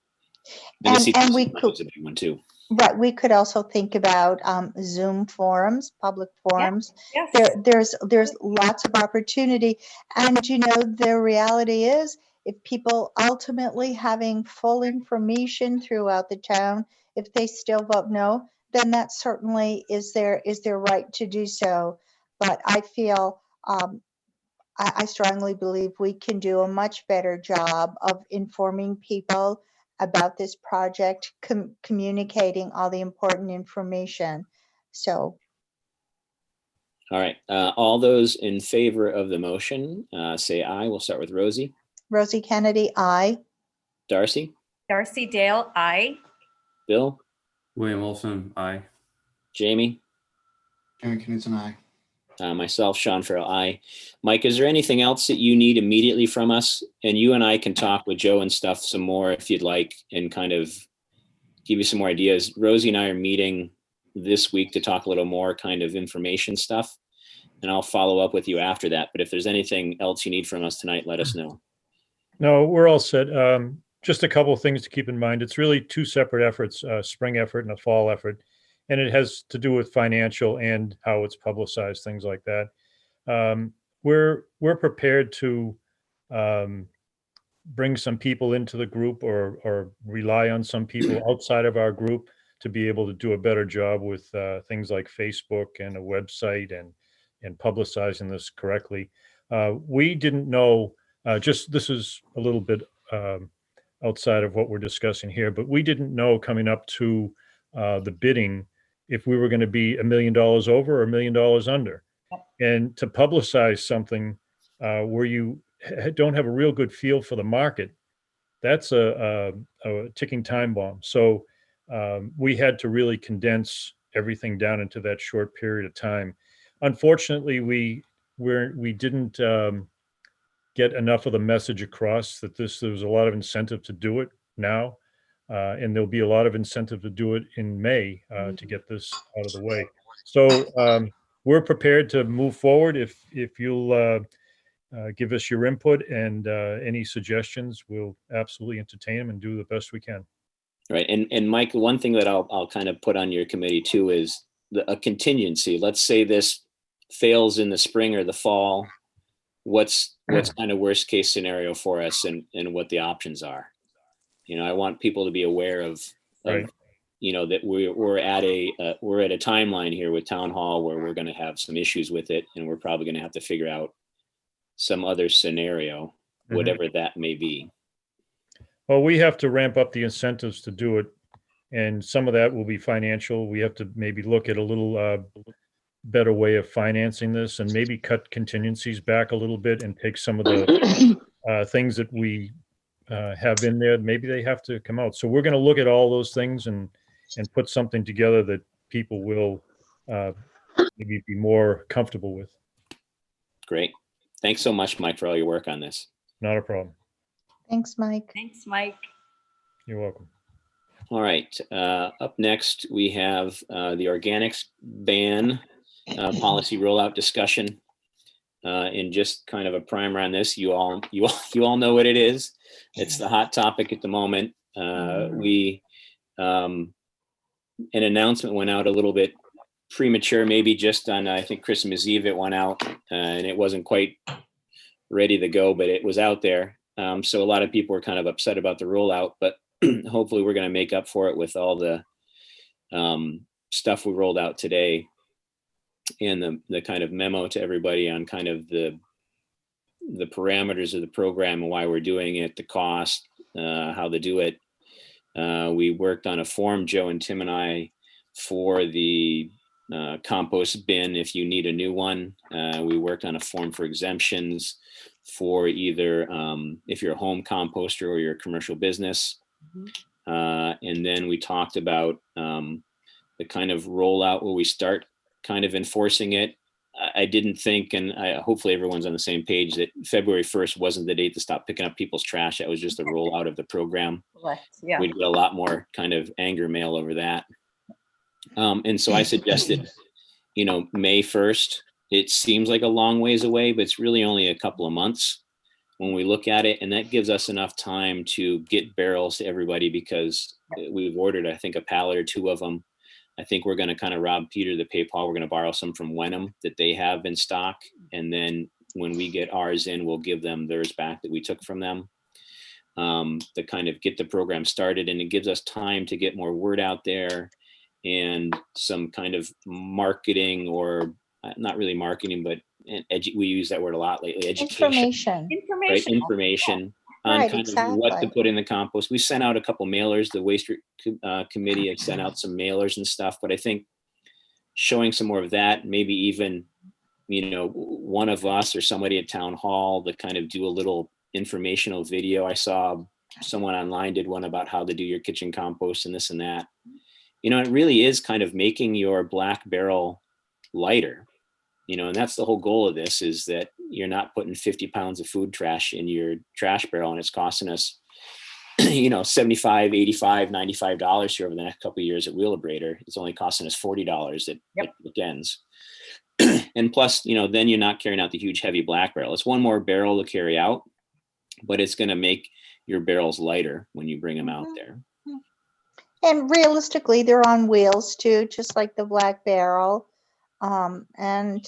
And
the
we
CPC
could-
is a big one too.
Right, we could also think about Zoom forums, public forums.
Yes.
There's lots of opportunity, and the reality is if people ultimately having full information throughout the town, if they still vote no, then that certainly is their right to do so. But I feel, I strongly believe we can do a much better job of informing people about this project, communicating all the important information. So
All right. All those in favor of the motion, say aye. We'll start with Rosie.
Rosie Kennedy, aye.
Darcy,
Darcy Dale, aye.
Bill,
William Olson, aye.
Jamie,
Aaron Knutson, aye.
myself, Sean Farrell, aye. Mike, is there anything else that you need immediately from us? And you and I can talk with Joe and stuff some more if you'd like, and kind of give you some more ideas. Rosie and I are meeting this week to talk a little more kind of information stuff, and I'll follow up with you after that. But if there's anything else you need from us tonight, let us know.
No, we're all set. Just a couple of things to keep in mind. It's really two separate efforts, a spring effort and a fall effort. And it has to do with financial and how it's publicized, things like that. We're prepared to bring some people into the group or rely on some people outside of our group to be able to do a better job with things like Facebook and a website and publicizing this correctly. We didn't know, this is a little bit outside of what we're discussing here, but we didn't know coming up to the bidding if we were going to be $1 million over or $1 million under. And to publicize something where you don't have a real good feel for the market, that's a ticking time bomb. So we had to really condense everything down into that short period of time. Unfortunately, we didn't get enough of the message across that there was a lot of incentive to do it now. And there'll be a lot of incentive to do it in May to get this out of the way. So we're prepared to move forward if you'll give us your input and any suggestions. We'll absolutely entertain them and do the best we can.
Right. And Mike, one thing that I'll kind of put on your committee too is a contingency. Let's say this fails in the spring or the fall. What's kind of worst case scenario for us and what the options are. I want people to be aware of
Right.
That we're at a timeline here with town hall where we're going to have some issues with it, and we're probably going to have to figure out some other scenario, whatever that may be.
Well, we have to ramp up the incentives to do it. And some of that will be financial. We have to maybe look at a little better way of financing this and maybe cut contingencies back a little bit and take some of the things that we have in there. Maybe they have to come out. So we're going to look at all those things and put something together that people will maybe be more comfortable with.
Great. Thanks so much, Mike, for all your work on this.
Not a problem.
Thanks, Mike.
Thanks, Mike.
You're welcome.
All right. Up next, we have the organics ban policy rollout discussion. And just kind of a primer on this, you all know what it is. It's the hot topic at the moment. An announcement went out a little bit premature, maybe just on, I think, Christmas Eve it went out, and it wasn't quite ready to go, but it was out there. So a lot of people were kind of upset about the rollout, but hopefully we're going to make up for it with all the stuff we rolled out today and the kind of memo to everybody on kind of the parameters of the program and why we're doing it, the cost, how to do it. We worked on a form, Joe and Tim and I, for the compost bin if you need a new one. We worked on a form for exemptions for either if you're a home composter or you're a commercial business. And then we talked about the kind of rollout where we start kind of enforcing it. I didn't think, and hopefully everyone's on the same page, that February 1st wasn't the date to stop picking up people's trash. That was just the rollout of the program.
Yeah.
We'd get a lot more kind of anger mail over that. And so I suggested, May 1st. It seems like a long ways away, but it's really only a couple of months when we look at it. And that gives us enough time to get barrels to everybody because we've ordered, I think, a pallet or two of them. I think we're going to kind of rob Peter to pay Paul. We're going to borrow some from Wenham that they have in stock. And then when we get ours in, we'll give them theirs back that we took from them. to kind of get the program started, and it gives us time to get more word out there and some kind of marketing, or not really marketing, but we use that word a lot lately, education, right?
Information.
Information on
Right,
kind of what to
exactly.
put in the compost. We sent out a couple mailers, the waste committee had sent out some mailers and stuff, but I think showing some more of that, maybe even, one of us or somebody at town hall to kind of do a little informational video. I saw someone online did one about how to do your kitchen compost and this and that. It really is kind of making your black barrel lighter, and that's the whole goal of this, is that you're not putting 50 pounds of food trash in your trash barrel and it's costing us, $75, $85, $95 here over the next couple of years at Wheelabrator. It's only costing us $40 at weekends. And plus, then you're not carrying out the huge heavy black barrel. It's one more barrel to carry out, but it's going to make your barrels lighter when you bring them out there.
And realistically, they're on wheels too, just like the black barrel. And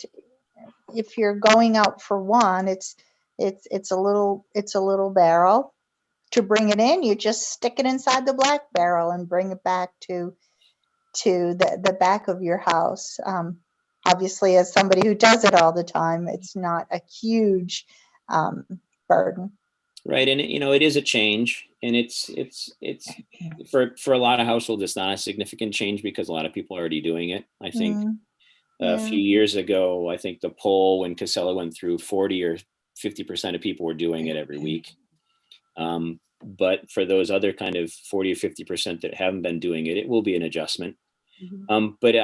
if you're going out for one, it's a little barrel. To bring it in, you just stick it inside the black barrel and bring it back to the back of your house. Obviously, as somebody who does it all the time, it's not a huge burden.
Right, and it is a change, and it's for a lot of households, it's not a significant change because a lot of people are already doing it. I think a few years ago, I think the poll when Casella went through, 40 or 50% of people were doing it every week. But for those other kind of 40 or 50% that haven't been doing it, it will be an adjustment. But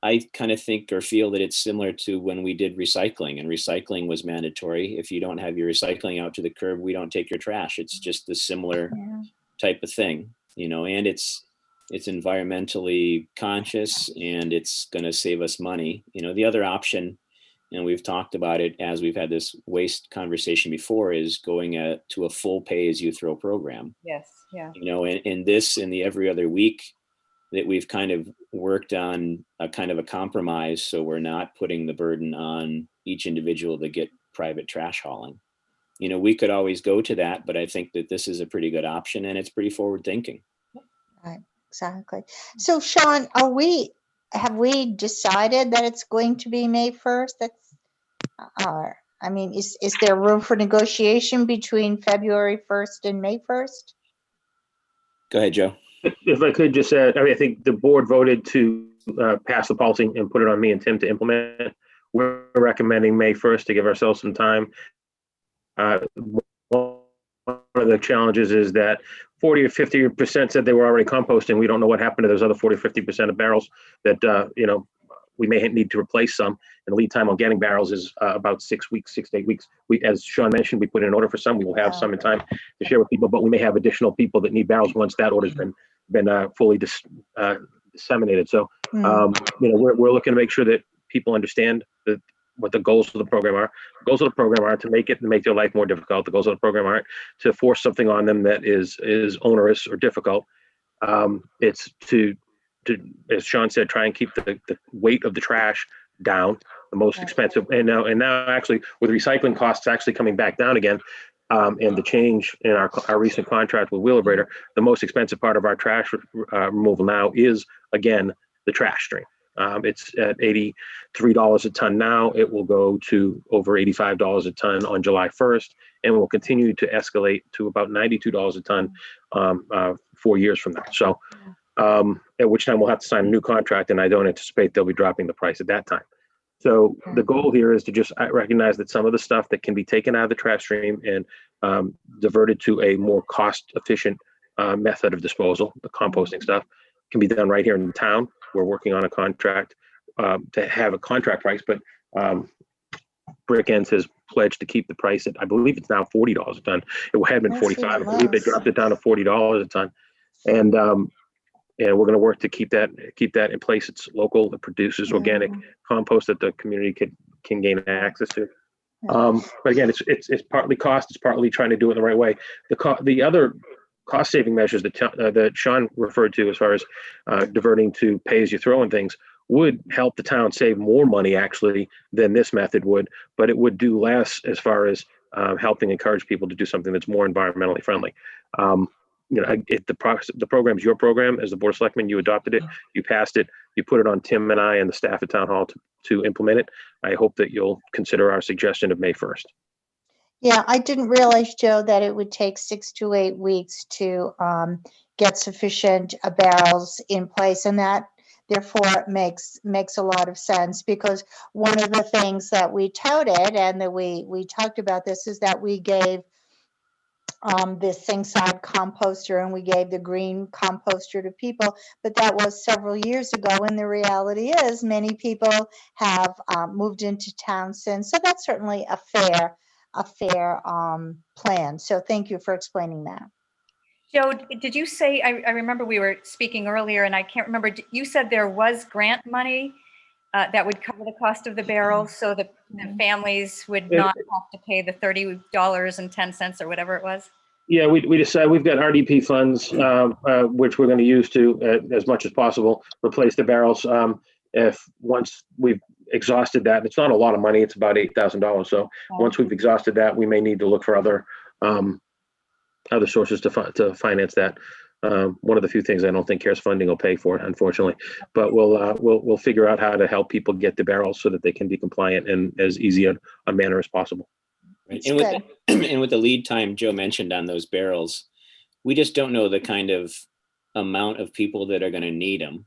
I kind of think or feel that it's similar to when we did recycling, and recycling was mandatory. If you don't have your recycling out to the curb, we don't take your trash. It's just a similar type of thing, and it's environmentally conscious, and it's going to save us money. The other option, and we've talked about it as we've had this waste conversation before, is going to a full pay as you throw program.
Yes. Yeah.
And this in the every other week that we've kind of worked on a kind of a compromise, so we're not putting the burden on each individual to get private trash hauling. We could always go to that, but I think that this is a pretty good option, and it's pretty forward thinking.
Right, exactly. So Sean, have we decided that it's going to be May 1st? Is there room for negotiation between February 1st and May 1st?
Go ahead, Joe.
If I could just add, I think the board voted to pass the policy and put it on me and Tim to implement. We're recommending May 1st to give ourselves some time. One of the challenges is that 40 or 50% said they were already composting. We don't know what happened to those other 40 or 50% of barrels that, we may need to replace some. And the lead time on getting barrels is about 6 weeks, 6 to 8 weeks. As Sean mentioned, we put in an order for some. We will have some in time to share with people, but we may have additional people that need barrels once that order's been fully disseminated. So, we're looking to make sure that people understand what the goals of the program are. The goals of the program are to make their life more difficult. The goals of the program aren't to force something on them that is onerous or difficult. It's to, as Sean said, try and keep the weight of the trash down, the most expensive. And now actually with recycling costs actually coming back down again, and the change in our recent contract with Wheelabrator, the most expensive part of our trash removal now is, again, the trash stream. It's at $83 a ton now. It will go to over $85 a ton on July 1st, and will continue to escalate to about $92 a ton 4 years from now. So at which time we'll have to sign a new contract, and I don't anticipate they'll be dropping the price at that time. So the goal here is to just recognize that some of the stuff that can be taken out of the trash stream and diverted to a more cost-efficient method of disposal, the composting stuff, can be done right here in the town. We're working on a contract to have a contract price, but Brick Ends has pledged to keep the price at, I believe it's now $40 a ton. It had been $45. I believe they dropped it down to $40 a ton. And we're going to work to keep that in place. It's local. It produces organic compost that the community can gain access to. But again, it's partly cost. It's partly trying to do it the right way. The other cost saving measures that Sean referred to, as far as diverting to pay as you throw and things, would help the town save more money actually than this method would, but it would do less as far as helping encourage people to do something that's more environmentally friendly. If the program is your program, as the Board of Selectmen, you adopted it, you passed it, you put it on Tim and I and the staff at Town Hall to implement it. I hope that you'll consider our suggestion of May 1st.
Yeah, I didn't realize, Joe, that it would take 6 to 8 weeks to get sufficient barrels in place, and that therefore makes a lot of sense, because one of the things that we touted and that we talked about this is that we gave this sink side composter and we gave the green composter to people, but that was several years ago, and the reality is many people have moved into town since. So that's certainly a fair plan. So thank you for explaining that.
Joe, did you say, I remember we were speaking earlier and I can't remember, you said there was grant money that would cover the cost of the barrels so that the families would not have to pay the $30.10 or whatever it was?
Yeah, we decided we've got RDP funds, which we're going to use to, as much as possible, replace the barrels. If once we've exhausted that, it's not a lot of money, it's about $8,000. So once we've exhausted that, we may need to look for other sources to finance that. One of the few things I don't think CARES funding will pay for, unfortunately, but we'll figure out how to help people get the barrels so that they can be compliant in as easy a manner as possible.
Right. And with the lead time Joe mentioned on those barrels, we just don't know the kind of amount of people that are going to need them,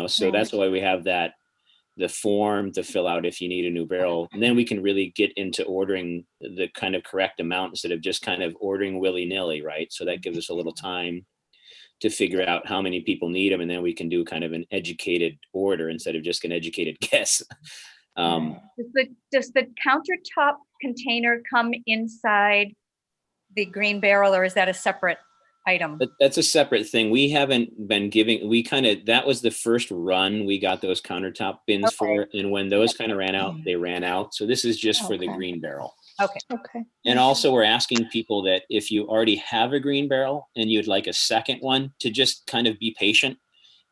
so that's why we have the form to fill out if you need a new barrel. And then we can really get into ordering the kind of correct amount instead of just kind of ordering willy-nilly, right? So that gives us a little time to figure out how many people need them, and then we can do kind of an educated order instead of just an educated guess.
Does the countertop container come inside the green barrel, or is that a separate item?
But that's a separate thing. We haven't been giving, that was the first run we got those countertop bins for. And when those kind of ran out, they ran out. So this is just for the green barrel.
Okay.
And also we're asking people that if you already have a green barrel and you'd like a second one, to just kind of be patient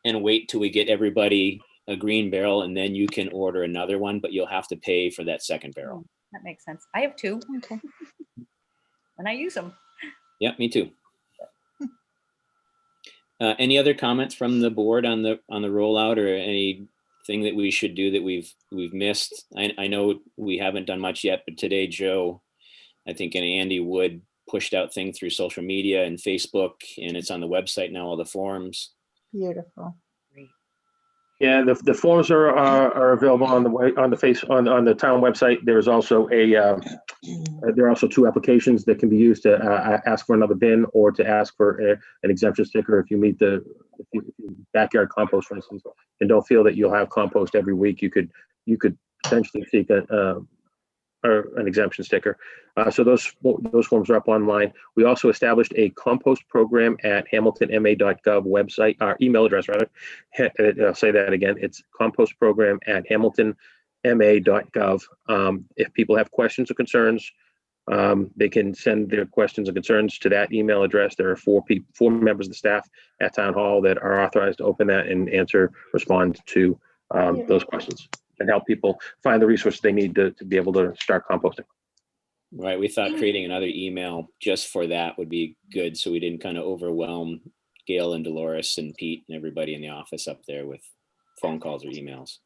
and wait till we get everybody a green barrel, and then you can order another one, but you'll have to pay for that second barrel.
That makes sense. I have 2.
Okay.
And I use them.
Yeah, me too. Any other comments from the board on the rollout, or anything that we should do that we've missed? I know we haven't done much yet, but today, Joe, I think, and Andy Wood pushed out things through social media and Facebook, and it's on the website now, all the forms.
Beautiful.
Yeah, the forms are available on the town website. There's also there are also 2 applications that can be used to ask for another bin or to ask for an exemption sticker if you meet the backyard compost, for instance, and don't feel that you'll have compost every week. You could potentially seek an exemption sticker. So those forms are up online. We also established a compost program at hamiltonma.gov website, our email address rather. I'll say that again. It's compost program at hamiltonma.gov. If people have questions or concerns, they can send their questions and concerns to that email address. There are 4 members of the staff at Town Hall that are authorized to open that and respond to those questions, and help people find the resources they need to be able to start composting.
Right. We thought creating another email just for that would be good, so we didn't kind of overwhelm Gail and Dolores and Pete and everybody in the office up there with phone calls or emails.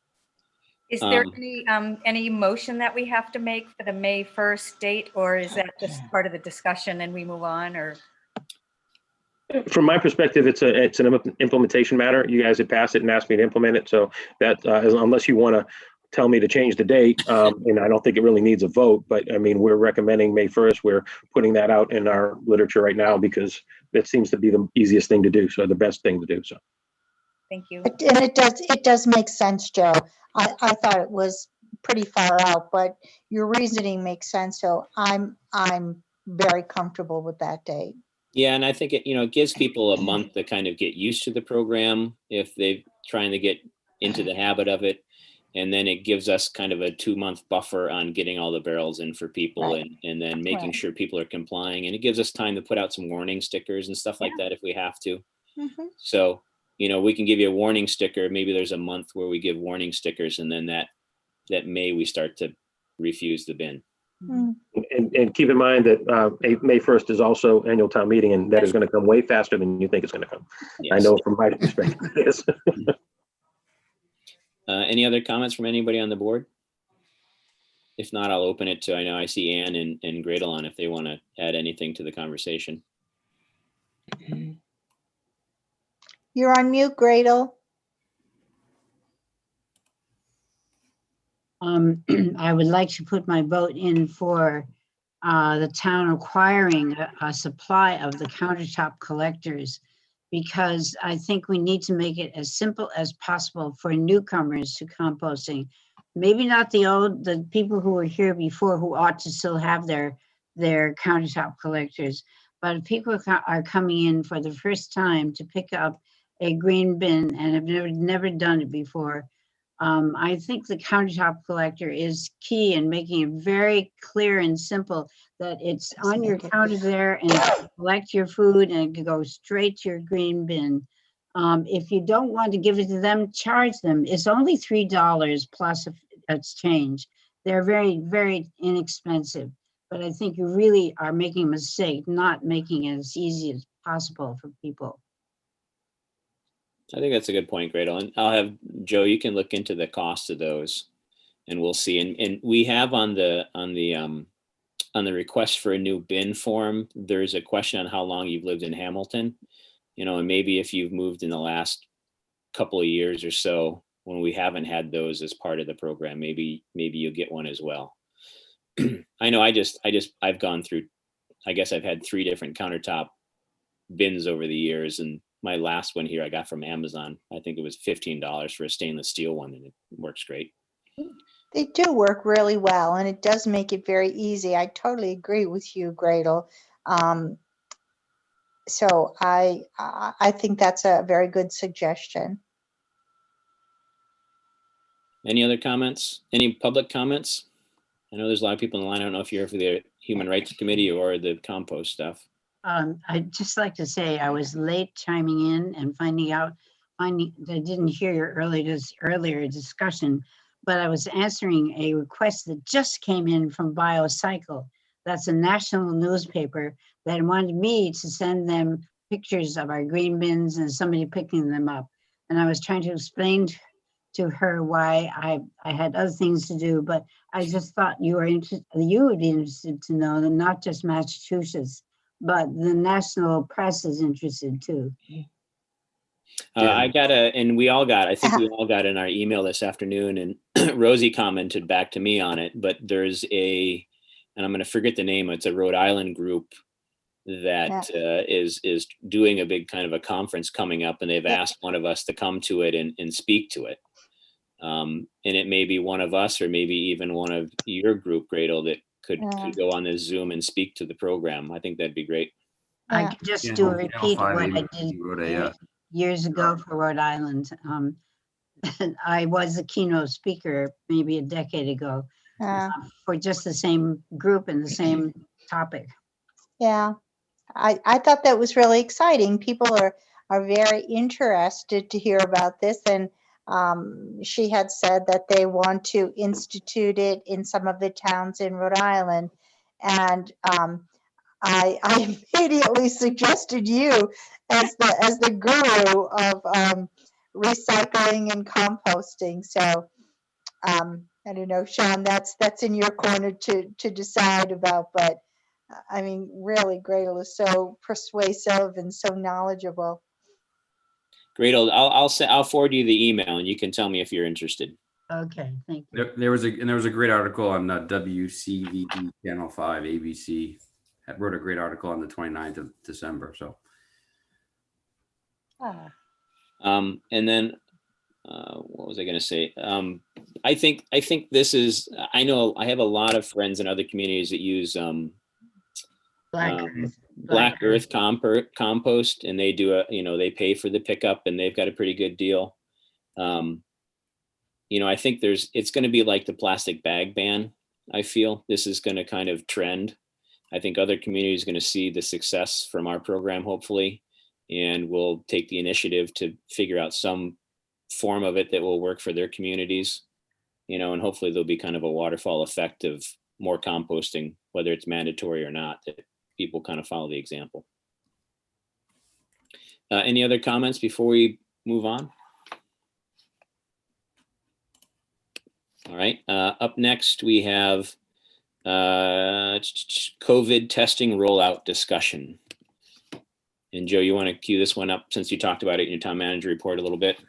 Is there any motion that we have to make for the May 1st date, or is that just part of the discussion and we move on? Or
from my perspective, it's an implementation matter. You guys had passed it and asked me to implement it, so that unless you want to tell me to change the date, and I don't think it really needs a vote, but I mean, we're recommending May 1st. We're putting that out in our literature right now because that seems to be the easiest thing to do, so the best thing to do. So
thank you.
And it does make sense, Joe. I thought it was pretty far out, but your reasoning makes sense. So I'm very comfortable with that date.
Yeah, and I think it gives people a month to kind of get used to the program if they're trying to get into the habit of it. And then it gives us kind of a 2-month buffer on getting all the barrels in for people,
Right.
and then making sure people are complying. And it gives us time to put out some warning stickers and stuff like that if we have to.
Mm-hmm.
So, we can give you a warning sticker. Maybe there's a month where we give warning stickers, and then that May we start to refuse the bin.
And keep in mind that May 1st is also annual town meeting, and that is going to come way faster than you think it's going to come. I
Yes.
know from my perspective it is.
Any other comments from anybody on the board? If not, I'll open it to, I know I see Ann and Gretel on if they want to add anything to the conversation.
You're on mute, Gradle.
I would like to put my vote in for the town acquiring a supply of the countertop collectors, because I think we need to make it as simple as possible for newcomers to composting. Maybe not the people who were here before who ought to still have their countertop collectors, but if people are coming in for the first time to pick up a green bin and have never done it before, I think the countertop collector is key in making it very clear and simple that it's on your counter there and you collect your food and it can go straight to your green bin. If you don't want to give it to them, charge them. It's only $3 plus it's change. They're very, very inexpensive. But I think you really are making a mistake not making it as easy as possible for people.
I think that's a good point, Gretel. And I'll have Joe, you can look into the cost of those and we'll see. And we have on the request for a new bin form, there's a question on how long you've lived in Hamilton, and maybe if you've moved in the last couple of years or so, when we haven't had those as part of the program, maybe you'll get one as well. I know I've gone through, I guess I've had 3 different countertop bins over the years, and my last one here I got from Amazon. I think it was $15 for a stainless steel one, and it works great.
They do work really well, and it does make it very easy. I totally agree with you, Gradle. So I think that's a very good suggestion.
Any other comments? Any public comments? I know there's a lot of people in the line. I don't know if you're here for the Human Rights Committee or the compost stuff.
I'd just like to say I was late chiming in and finding I didn't hear your earlier discussion, but I was answering a request that just came in from BioCycle. That's a national newspaper that wanted me to send them pictures of our green bins and somebody picking them up. And I was trying to explain to her why I had other things to do, but I just thought you would be interested to know that not just Massachusetts, but the national press is interested too.
I think we all got in our email this afternoon, and Rosie commented back to me on it, but there's and I'm going to forget the name. It's a Rhode Island group that is doing a big kind of a conference coming up, and they've asked one of us to come to it and speak to it. And it may be one of us, or maybe even one of your group, Gradle, that could go on this Zoom and speak to the program. I think that'd be great.
I could just do a repeat of what I did years ago for Rhode Island. I was a keynote speaker maybe a decade ago for just the same group and the same topic.
Yeah, I thought that was really exciting. People are very interested to hear about this, and she had said that they want to institute it in some of the towns in Rhode Island, and I immediately suggested you as the guru of recycling and composting. So I don't know, Sean, that's in your corner to decide about, but I mean, really, Gradle is so persuasive and so knowledgeable.
Gradle, I'll forward you the email, and you can tell me if you're interested.
Okay, thank you.
There was a great article on WCVD Channel 5 ABC. I wrote a great article on the 29th of December. So.
And then what was I going to say? I think this is. I know I have a lot of friends in other communities that use Black Earth compost, and they do they pay for the pickup, and they've got a pretty good deal. I think it's going to be like the plastic bag ban. I feel this is going to kind of trend. I think other communities are going to see the success from our program, hopefully, and will take the initiative to figure out some form of it that will work for their communities, and hopefully there'll be kind of a waterfall effect of more composting, whether it's mandatory or not, that people kind of follow the example. Any other comments before we move on? All right, up next we have COVID testing rollout discussion. And Joe, you want to cue this one up since you talked about it in your town manager report a little bit?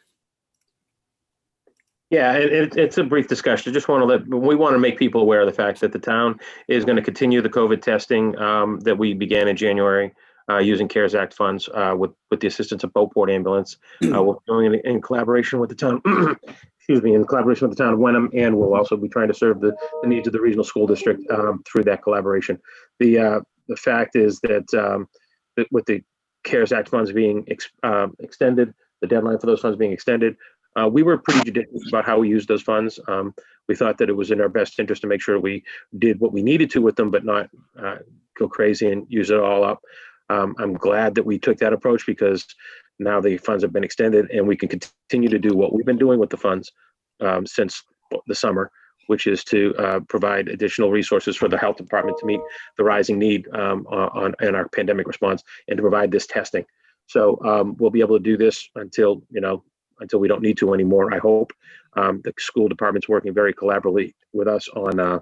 Yeah, it's a brief discussion. Just want to we want to make people aware of the fact that the town is going to continue the COVID testing that we began in January using CARES Act funds with the assistance of Beauport Ambulance. We're doing it in collaboration with the town, excuse me, in collaboration with the town of Wenham, and we'll also be trying to serve the needs of the regional school district through that collaboration. The fact is that with the CARES Act funds being extended, the deadline for those funds being extended, we were pretty judicious about how we used those funds. We thought that it was in our best interest to make sure we did what we needed to with them, but not go crazy and use it all up. I'm glad that we took that approach because now the funds have been extended and we can continue to do what we've been doing with the funds since the summer, which is to provide additional resources for the health department to meet the rising need in our pandemic response and to provide this testing. So we'll be able to do this until we don't need to anymore, I hope. The school department's working very collaboratively with us on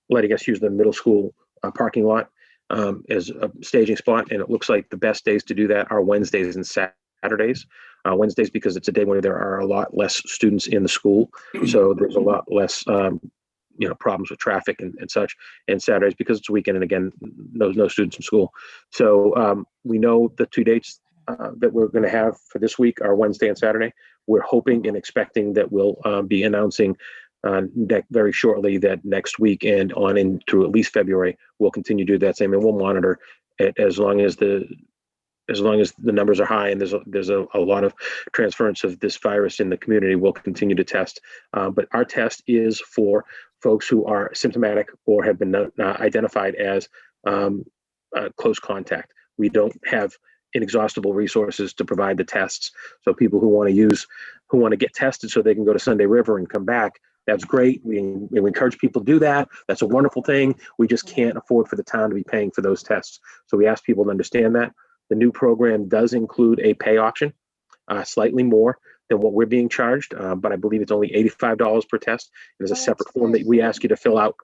letting us use the middle school parking lot as a staging spot. And it looks like the best days to do that are Wednesdays and Saturdays. Wednesdays because it's a day when there are a lot less students in the school. So there's a lot less problems with traffic and such. And Saturdays because it's a weekend and again, no students in school. So we know the 2 dates that we're going to have for this week are Wednesday and Saturday. We're hoping and expecting that we'll be announcing very shortly that next week and on in through at least February, we'll continue to do that same, and we'll monitor it as long as the numbers are high and there's a lot of transference of this virus in the community. We'll continue to test, but our test is for folks who are symptomatic or have been identified as close contact. We don't have inexhaustible resources to provide the tests. So people who want to get tested so they can go to Sunday River and come back, that's great. We encourage people to do that. That's a wonderful thing. We just can't afford for the town to be paying for those tests. So we ask people to understand that. The new program does include a pay option, slightly more than what we're being charged, but I believe it's only $85 per test. There's a separate form that we ask you to fill out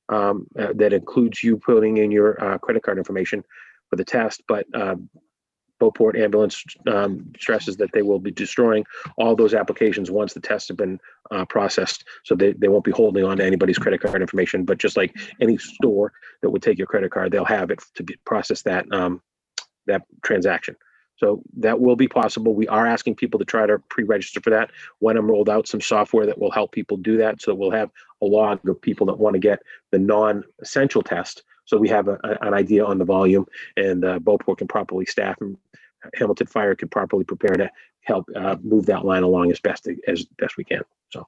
that includes you putting in your credit card information for the test, but Beauport Ambulance stresses that they will be destroying all those applications once the tests have been processed. So they won't be holding on to anybody's credit card information, but just like any store that would take your credit card, they'll have it to process that transaction. So that will be possible. We are asking people to try to pre-register for that. Wenham rolled out some software that will help people do that. So we'll have a log of people that want to get the non-essential test. So we have an idea on the volume, and Beauport can properly staff, and Hamilton Fire can properly prepare to help move that line along as best we can. So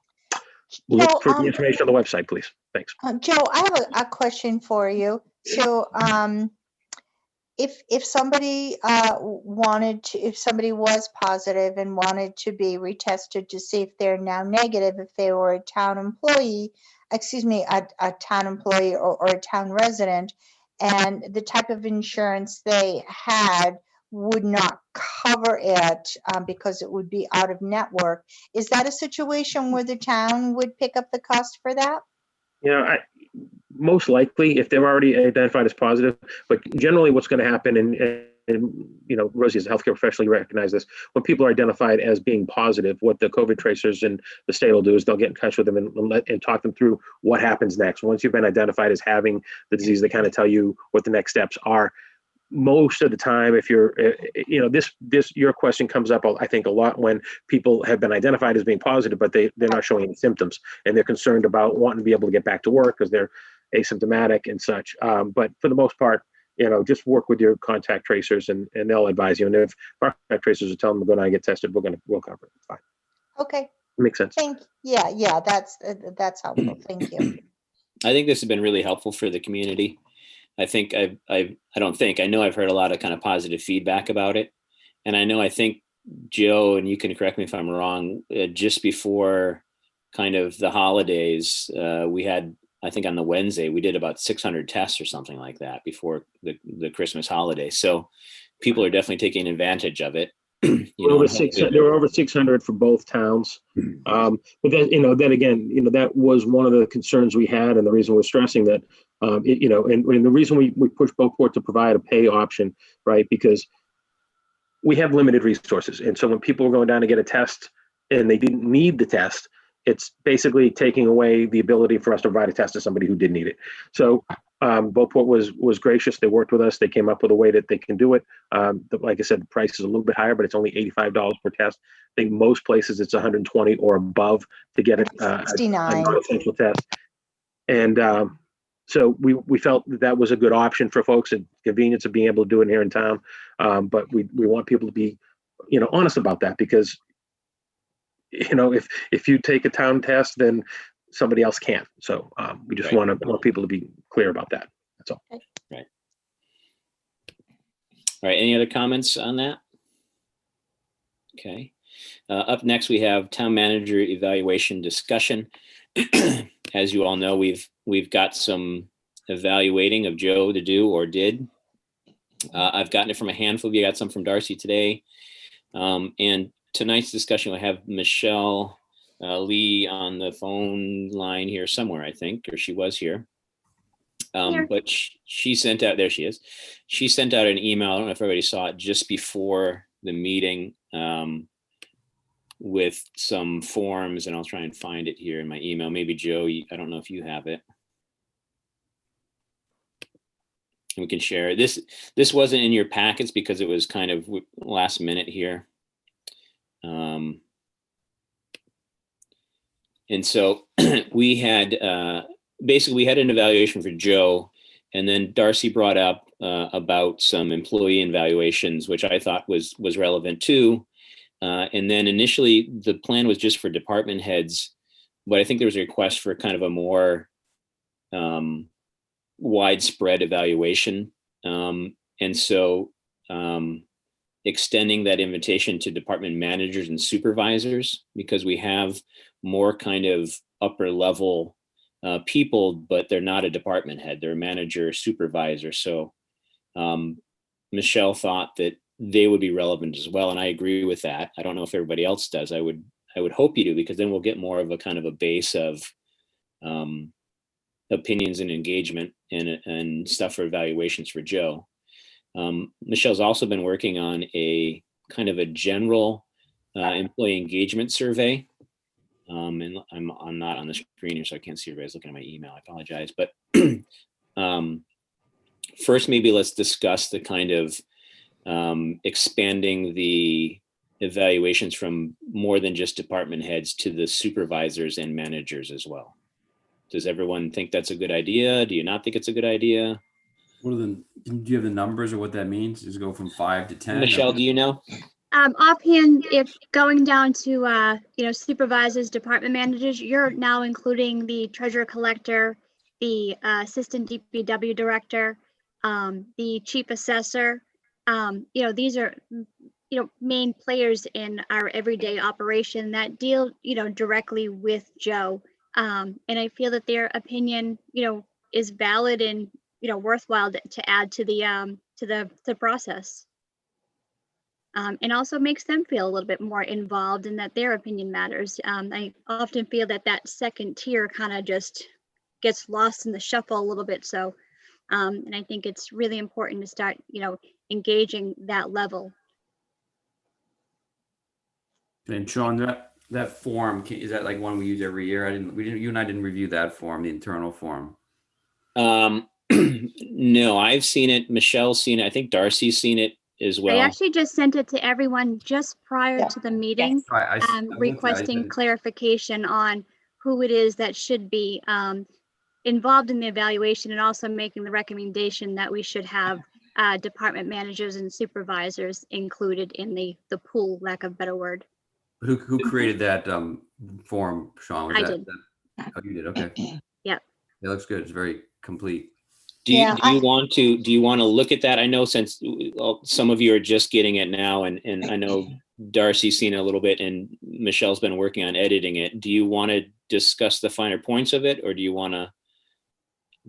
look for the information on the website, please. Thanks.
Joe, I have a question for you. So if somebody if somebody was positive and wanted to be retested to see if they're now negative, if they were a town employee, a town employee or a town resident, and the type of insurance they had would not cover it because it would be out of network. Is that a situation where the town would pick up the cost for that?
Most likely if they're already identified as positive, but generally what's going to happen, and Rosie as a healthcare professional, you recognize this, when people are identified as being positive, what the COVID tracers in the state will do is they'll get in touch with them and talk them through what happens next. Once you've been identified as having the disease, they kind of tell you what the next steps are. Most of the time, if you're, your question comes up, I think, a lot when people have been identified as being positive, but they're not showing any symptoms, and they're concerned about wanting to be able to get back to work because they're asymptomatic and such. But for the most part, just work with your contact tracers and they'll advise you. And if our contact tracers are telling them to go down and get tested, we'll cover it. It's fine.
Okay.
Makes sense.
Yeah, that's helpful. Thank you.
I think this has been really helpful for the community. I know I've heard a lot of kind of positive feedback about it. And I think, Joe, and you can correct me if I'm wrong, just before kind of the holidays, we had I think on the Wednesday, we did about 600 tests or something like that before the Christmas holiday. So people are definitely taking advantage of it. You know,
Over
and
600, there were over 600 for both towns. But then, then again, that was one of the concerns we had, and the reason we're stressing that, and the reason we pushed Gulfport to provide a pay option, right? Because we have limited resources. And so when people were going down to get a test and they didn't need the test, it's basically taking away the ability for us to provide a test to somebody who did need it. So Gulfport was gracious. They worked with us. They came up with a way that they can do it. Like I said, the price is a little bit higher, but it's only $85 per test. I think most places it's 120 or above to get a
69.
non-essential test. And so we felt that was a good option for folks, and convenience of being able to do it here in town. But we want people to be, honest about that, because, if you take a town test, then somebody else can't. So we just
Right.
want people to be clear about that. That's all.
Right. All right. Any other comments on that? Okay. Up next, we have town manager evaluation discussion. As you all know, we've got some evaluating of Joe to do or did. I've gotten it from a handful of you. I got some from Darcy today. And tonight's discussion, we have Michelle Lee on the phone line here somewhere, I think, or she was here. But she sent out, there she is. She sent out an email. I don't know if everybody saw it, just before the meeting, with some forms, and I'll try and find it here in my email. Maybe Joe, I don't know if you have it. And we can share it. This wasn't in your packets because it was kind of last minute here. And so we had, basically we had an evaluation for Joe, and then Darcy brought up about some employee evaluations, which I thought was relevant too. And then initially the plan was just for department heads, but I think there was a request for kind of a more widespread evaluation. And so extending that invitation to department managers and supervisors, because we have more kind of upper level people, but they're not a department head, they're a manager or supervisor. So Michelle thought that they would be relevant as well. And I agree with that. I don't know if everybody else does. I would hope you do, because then we'll get more of a kind of a base of opinions and engagement and stuff for evaluations for Joe. Michelle's also been working on a kind of a general employee engagement survey. And I'm not on the screen here, so I can't see everybody's looking at my email. I apologize. But first, maybe let's discuss the kind of expanding the evaluations from more than just department heads to the supervisors and managers as well. Does everyone think that's a good idea? Do you not think it's a good idea?
Do you have the numbers or what that means? Does it go from 5 to 10?
Michelle, do you know?
Offhand, if going down to supervisors, department managers, you're now including the treasurer collector, the assistant DPW director, the chief assessor. These are main players in our everyday operation that deal directly with Joe. And I feel that their opinion is valid and worthwhile to add to the process. And also makes them feel a little bit more involved and that their opinion matters. I often feel that second tier kind of just gets lost in the shuffle a little bit. So, and I think it's really important to start, engaging that level.
And Sean, that form, is that like one we use every year? You and I didn't review that form, the internal form.
No, I've seen it. Michelle's seen it. I think Darcy's seen it as well.
I actually just sent it to everyone just prior to the meeting, requesting clarification on who it is that should be involved in the evaluation, and also making the recommendation that we should have department managers and supervisors included in the pool, lack of a better word.
Who created that form, Sean?
I did.
Oh, you did. Okay.
Yep.
It looks good. It's very complete.
Do you want to look at that? I know since some of you are just getting it now, and I know Darcy's seen it a little bit, and Michelle's been working on editing it. Do you want to discuss the finer points of it, or do you want to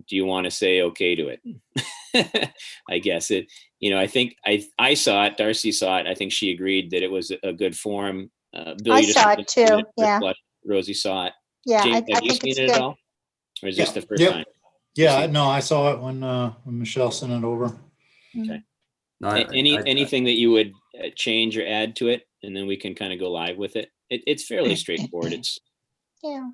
do you want to say okay to it? I guess it, I think I saw it, Darcy saw it. I think she agreed that it was a good form. Bill,
I
you just
saw it
wanted to see
too,
it,
yeah.
but Rosie saw it.
Yeah,
James,
I
have you
think
seen
it's
it at
good.
all? Or is this
Yep,
the first
yep.
time?
Yeah, no, I saw it when Michelle sent it over.
Okay.
No,
Anything that you would change or add to it, and then we can kind of go live with it. It's fairly straightforward. It's
Yeah.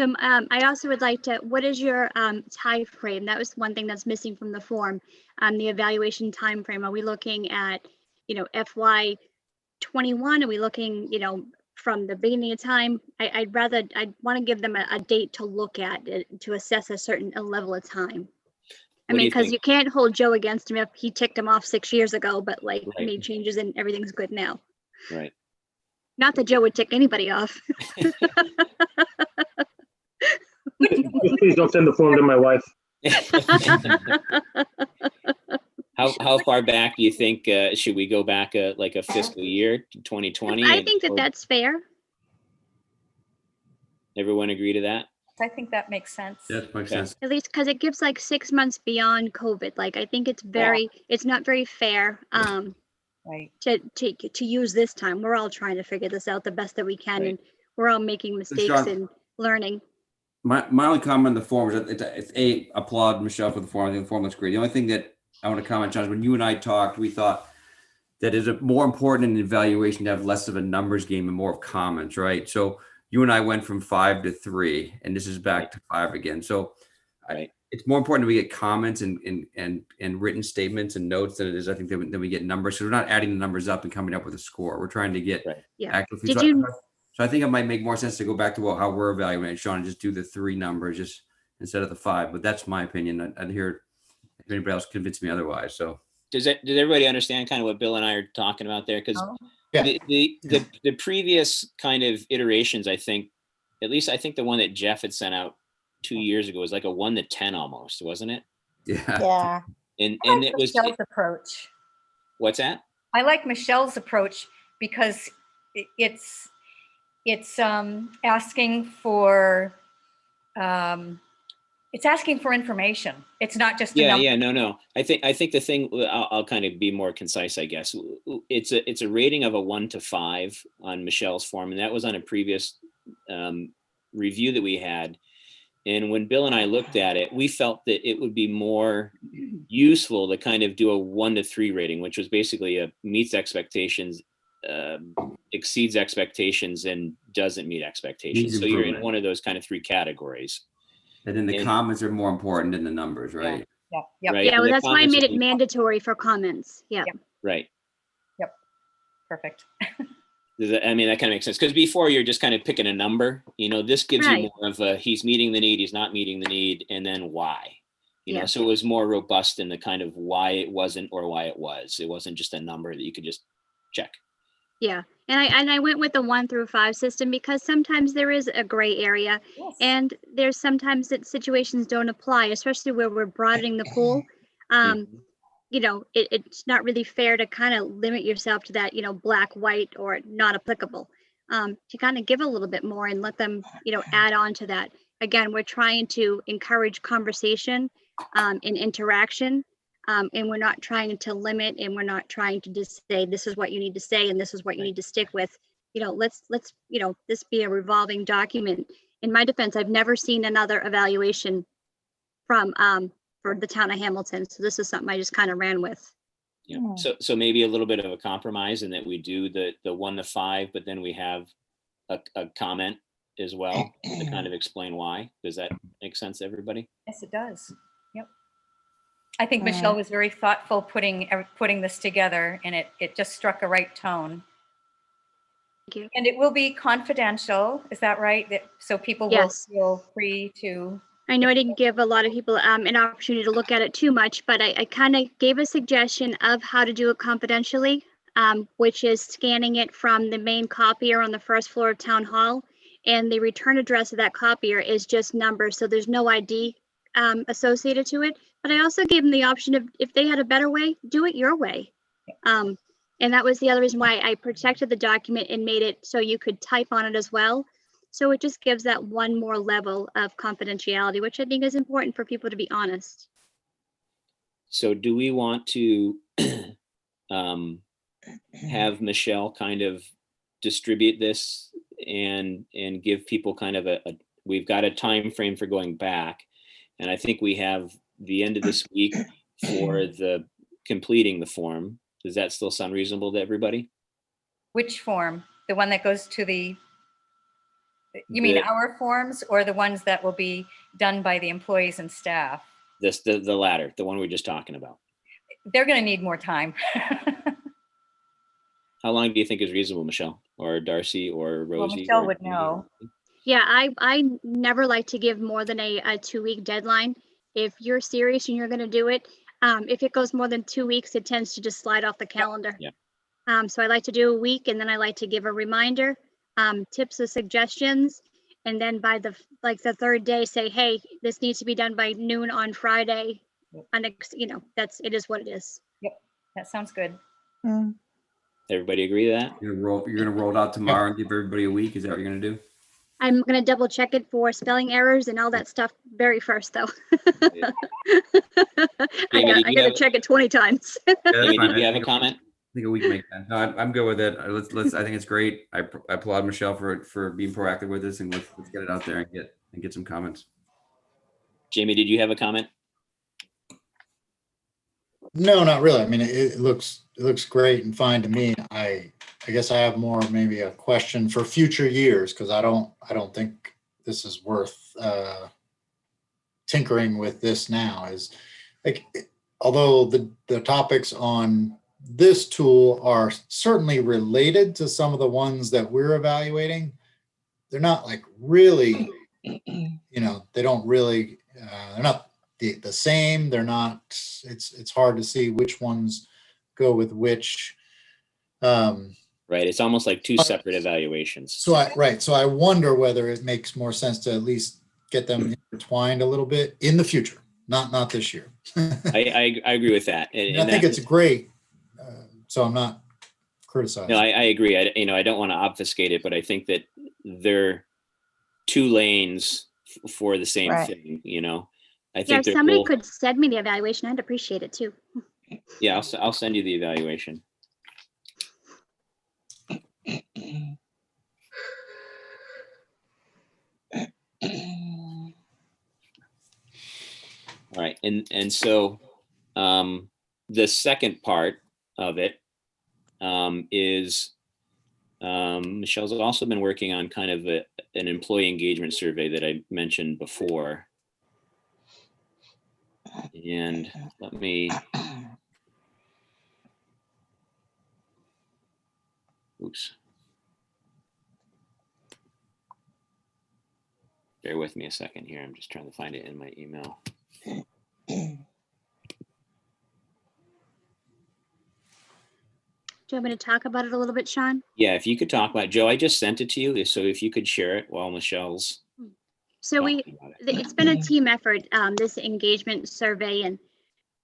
I also would like to, what is your time frame? That was one thing that's missing from the form. The evaluation time frame. Are we looking at, FY 21? Are we looking, from the beginning of time? I'd want to give them a date to look at to assess a certain level of time. I
What do
mean,
you
because
think?
you can't hold Joe against him if he ticked him off 6 years ago, but like
Right.
made changes and everything's good now.
Right.
Not that Joe would tick anybody off.
Please don't send the form to my wife.
How far back do you think should we go back like a fiscal year, 2020?
I think that that's fair.
Everyone agree to that?
I think that makes sense.
that makes
Okay.
sense.
At least because it gives like 6 months beyond COVID. Like I think it's not very fair
Right.
to use this time. We're all trying to figure this out the best that we can,
Right.
and we're all making mistakes
Sean-
and learning.
My only comment on the form is that it's applaud Michelle for the form. I think the form looks great. The only thing that I want to comment, John, is when you and I talked, we thought that is more important in evaluation to have less of a numbers game and more of comments, right? So you and I went from 5 to 3, and this is back to 5 again. So
Right.
it's more important that we get comments and written statements and notes than it is, I think, that we get numbers. So we're not adding the numbers up and coming up with a score. We're trying to get
Right.
Yeah.
accurate.
Did you?
So I think it might make more sense to go back to how we're evaluating, Sean, and just do the 3 numbers just instead of the 5. But that's my opinion. I'd hear if anybody else convinced me otherwise. So
Does everybody understand kind of what Bill and I are talking about there? Because
Yeah.
the previous kind of iterations, I think, at least I think the one that Jeff had sent out 2 years ago was like a 1 to 10 almost, wasn't it?
yeah.
Yeah.
And it was
Michelle's approach.
what's that?
I like Michelle's approach because it's asking for information. It's not just a number.
Yeah, no. I think the thing I'll kind of be more concise, I guess. It's a rating of a 1 to 5 on Michelle's form, and that was on a previous review that we had. And when Bill and I looked at it, we felt that it would be more useful to kind of do a 1 to 3 rating, which was basically a meets expectations, exceeds expectations, and doesn't meet expectations.
Needs
So you're in
improvement.
one of those kind of 3 categories.
And then the comments are more important than the numbers, right?
Yeah.
Right.
Yeah,
And
well,
the
that's why I
comments
made
would
it
be-
mandatory for comments. Yeah.
Right.
Perfect.
I mean, that kind of makes sense, because before you're just kind of picking a number, this gives you
Right.
more of a, he's meeting the need, he's not meeting the need, and then why,
Yeah.
so it was more robust in the kind of why it wasn't or why it was. It wasn't just a number that you could just check.
Yeah. And I went with the 1 through 5 system because sometimes there is a gray area,
Yes.
and there's sometimes that situations don't apply, especially where we're broadening the pool.
Mhm.
It's not really fair to kind of limit yourself to that, black, white, or not applicable. To kind of give a little bit more and let them, add on to that. Again, we're trying to encourage conversation and interaction. And we're not trying to limit, and we're not trying to just say, this is what you need to say, and this is what you need to stick with. Let's this be a revolving document. In my defense, I've never seen another evaluation from for the town of Hamilton. So this is something I just kind of ran with.
Yeah.
Hmm.
So maybe a little bit of a compromise in that we do the 1 to 5, but then we have a comment as well to kind of explain why. Does that make sense to everybody?
Yes, it does. Yep. I think
All
Michelle
right.
was very thoughtful putting this together, and it just struck a right tone.
Thank you.
And it will be confidential, is that right? So people will
Yes.
feel free to.
I know I didn't give a lot of people an opportunity to look at it too much, but I kind of gave a suggestion of how to do it confidentially, which is scanning it from the main copier on the first floor of Town Hall. And the return address of that copier is just numbers, so there's no ID associated to it. But I also gave them the option of, if they had a better way, do it your way. And that was the other reason why I protected the document and made it so you could type on it as well. So it just gives that one more level of confidentiality, which I think is important for people to be honest.
So do we want to have Michelle kind of distribute this and give people kind of we've got a time frame for going back, and I think we have the end of this week for the completing the form. Does that still sound reasonable to everybody?
Which form? The one that goes to the, you mean our forms or the ones that will be done by the employees and staff?
The latter, the one we're just talking about.
They're going to need more time.
How long do you think is reasonable, Michelle, or Darcy, or Rosie?
Well, Michelle
or
would
Jamie?
know.
Yeah, I never like to give more than a 2-week deadline. If you're serious and you're going to do it, if it goes more than 2 weeks, it tends to just slide off the calendar.
Yeah.
So I like to do a week, and then I like to give a reminder, tips or suggestions, and then by the third day, say, hey, this needs to be done by noon on Friday. And it is what it is.
Yep, that sounds good.
Mm.
Everybody agree to that?
You're gonna roll it out tomorrow and give everybody a week? Is that what you're gonna do?
I'm going to double check it for spelling errors and all that stuff very first, though.
Yeah.
I
Jamie, did you
got to
have-
check it 20 times.
Yeah, that's
Jamie,
fine.
did you
I
have a
think
comment?
I think a week makes sense. No, I'm good with it. Let's. I think it's great. I applaud Michelle for being proactive with this, and let's get it out there and get some comments.
Jamie, did you have a comment?
No, not really. I mean, it looks great and fine to me. I guess I have more maybe a question for future years, because I don't think this is worth tinkering with this now. Is like, although the topics on this tool are certainly related to some of the ones that we're evaluating, they're not like really, they don't really, they're not the same. They're not, it's hard to see which ones go with which.
Right, it's almost like two separate evaluations.
So I wonder whether it makes more sense to at least get them intertwined a little bit in the future, not this year.
I agree with that.
And I think it's great. So I'm not criticizing.
No, I agree. I don't want to obfuscate it, but I think that they're two lanes for the same
Right.
thing. I
Yeah,
think
if
they're
somebody
both.
could send me the evaluation, I'd appreciate it too.
Yeah, I'll send you the evaluation. All right, and so the second part of it is Michelle's also been working on kind of an employee engagement survey that I mentioned before. And let me, oops. Bear with me a second here. I'm just trying to find it in my email.
Do you want me to talk about it a little bit, Sean?
Yeah, if you could talk about it. Joe, I just sent it to you. So if you could share it while Michelle's
So
talking about it.
it's been a team effort, this engagement survey, and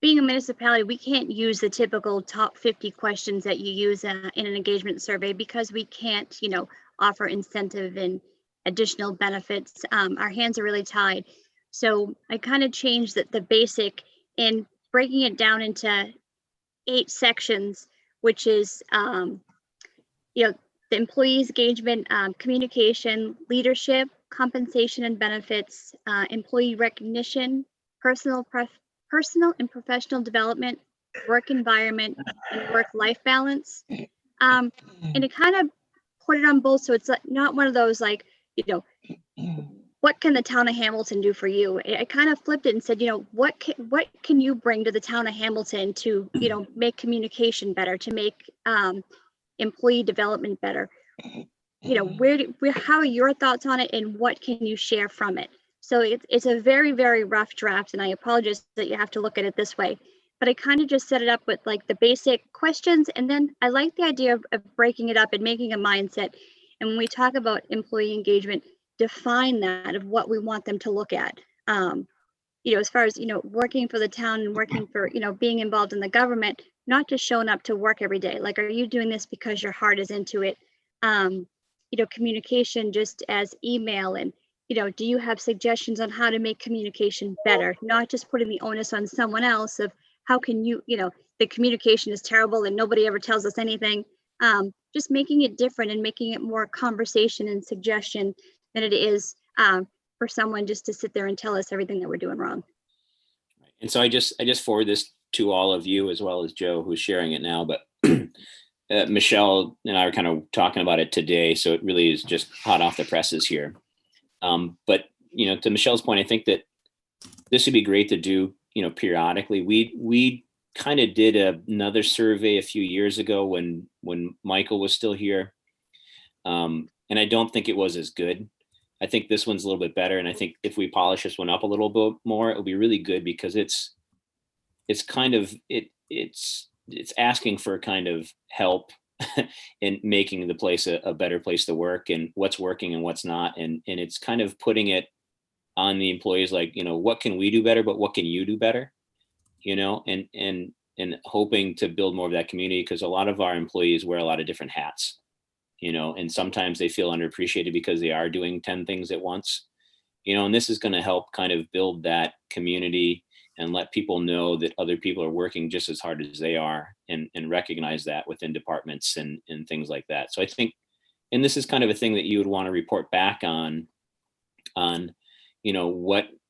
being a municipality, we can't use the typical top 50 questions that you use in an engagement survey because we can't, offer incentive and additional benefits. Our hands are really tied. So I kind of changed the basic and breaking it down into 8 sections, which is, the employees engagement, communication, leadership, compensation and benefits, employee recognition, personal and professional development, work environment, and work-life balance. And it kind of put it on both, so it's not one of those what can the town of Hamilton do for you? I kind of flipped it and said, what can you bring to the town of Hamilton to, make communication better, to make employee development better? How are your thoughts on it, and what can you share from it? So it's a very, very rough draft, and I apologize that you have to look at it this way, but I kind of just set it up with the basic questions, and then I like the idea of breaking it up and making a mindset. And when we talk about employee engagement, define that of what we want them to look at. As far as, working for the town and working for, being involved in the government, not just showing up to work every day. Are you doing this because your heart is into it? communication just as email, and, do you have suggestions on how to make communication better? Not just putting the onus on someone else of how can the communication is terrible and nobody ever tells us anything. Just making it different and making it more conversation and suggestion than it is for someone just to sit there and tell us everything that we're doing wrong.
And so I just forward this to all of you as well as Joe, who's sharing it now. But Michelle and I are kind of talking about it today, so it really is just hot off the presses here. But to Michelle's point, I think that this would be great to do periodically. We kind of did another survey a few years ago when Michael was still here, and I don't think it was as good. I think this one's a little bit better, and I think if we polish this one up a little bit more, it'll be really good, because it's asking for kind of help in making the place a better place to work, and what's working and what's not, and it's kind of putting it on the employees, like, what can we do better, but what can you do better, and hoping to build more of that community, because a lot of our employees wear a lot of different hats, and sometimes they feel underappreciated because they are doing 10 things at once, and this is going to help kind of build that community and let people know that other people are working just as hard as they are, and recognize that within departments and things like that. So I think, and this is kind of a thing that you would want to report back on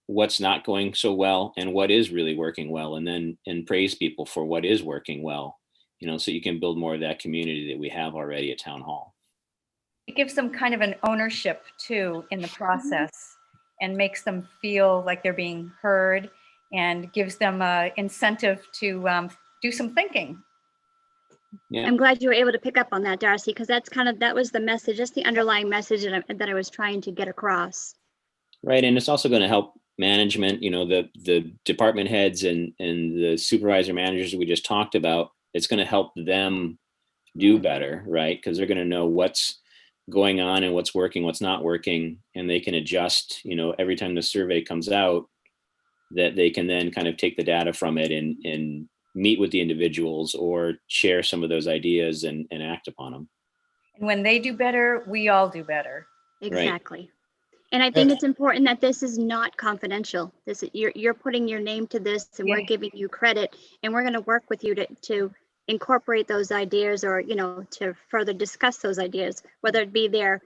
what's not going so well and what is really working well, and praise people for what is working well, so you can build more of that community that we have already at Town Hall.
It gives them kind of an ownership too in the process, and makes them feel like they're being heard, and gives them an incentive to do some thinking.
Yeah.
I'm glad you were able to pick up on that, Darcy, because that was the message, that's the underlying message that I was trying to get across.
Right, and it's also going to help management, the department heads and the supervisor managers we just talked about. It's going to help them do better, right? Because they're going to know what's going on and what's working, what's not working, and they can adjust, every time the survey comes out, that they can then kind of take the data from it and meet with the individuals or share some of those ideas and act upon them.
And when they do better, we all do better.
Exactly.
Right.
And I think it's important that this is not confidential. You're putting your name to this, and we're giving you credit, and we're going to work with you to incorporate those ideas, or to further discuss those ideas, whether it be their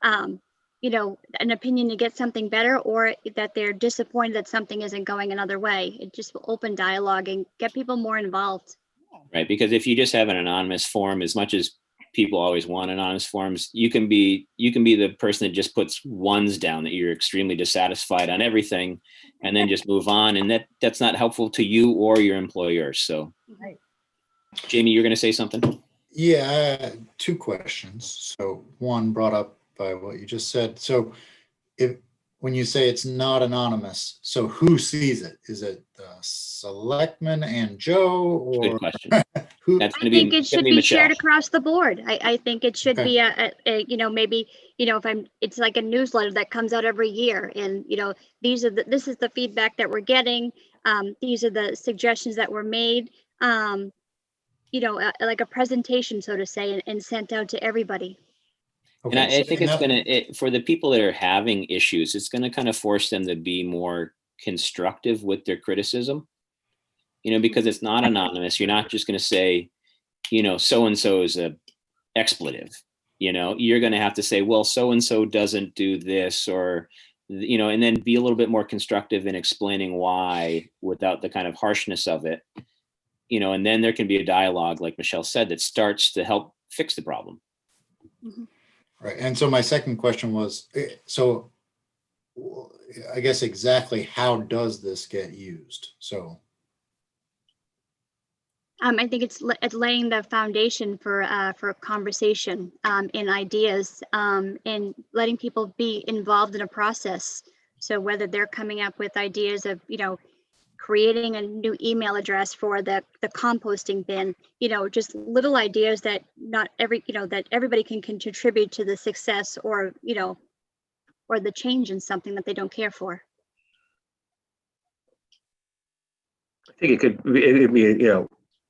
an opinion to get something better, or that they're disappointed that something isn't going another way. It just will open dialogue and get people more involved.
Right, because if you just have an anonymous form, as much as people always want anonymous forms, you can be the person that just puts ones down that you're extremely dissatisfied on everything, and then just move on, and that's not helpful to you or your employers. So,
Right.
Jamie, you're going to say something?
Yeah, two questions. So one brought up by what you just said. So when you say it's not anonymous, so who sees it? Is it the selectmen and Joe, or
Good question.
who?
That's
I
going
think
to
it should
be
be
Michelle.
shared across the board. I think it should
Okay.
be maybe, it's like a newsletter that comes out every year, and, this is the feedback that we're getting. These are the suggestions that were made, like a presentation, so to say, and sent out to everybody.
And I
so-
think
and
it's
that-
going to, for the people that are having issues, it's going to kind of force them to be more constructive with their criticism, because it's not anonymous. You're not just going to say, so-and-so is a expletive, you're going to have to say, well, so-and-so doesn't do this, or, and then be a little bit more constructive in explaining why without the kind of harshness of it, and then there can be a dialogue, like Michelle said, that starts to help fix the problem.
Mhm.
Right. And so my second question was, so I guess exactly how does this get used? So.
I think it's laying the foundation for conversation and ideas, and letting people be involved in a process. So whether they're coming up with ideas of, creating a new email address for the composting bin, just little ideas that that everybody can contribute to the success, or, or the change in something that they don't care for.
I think it'd be,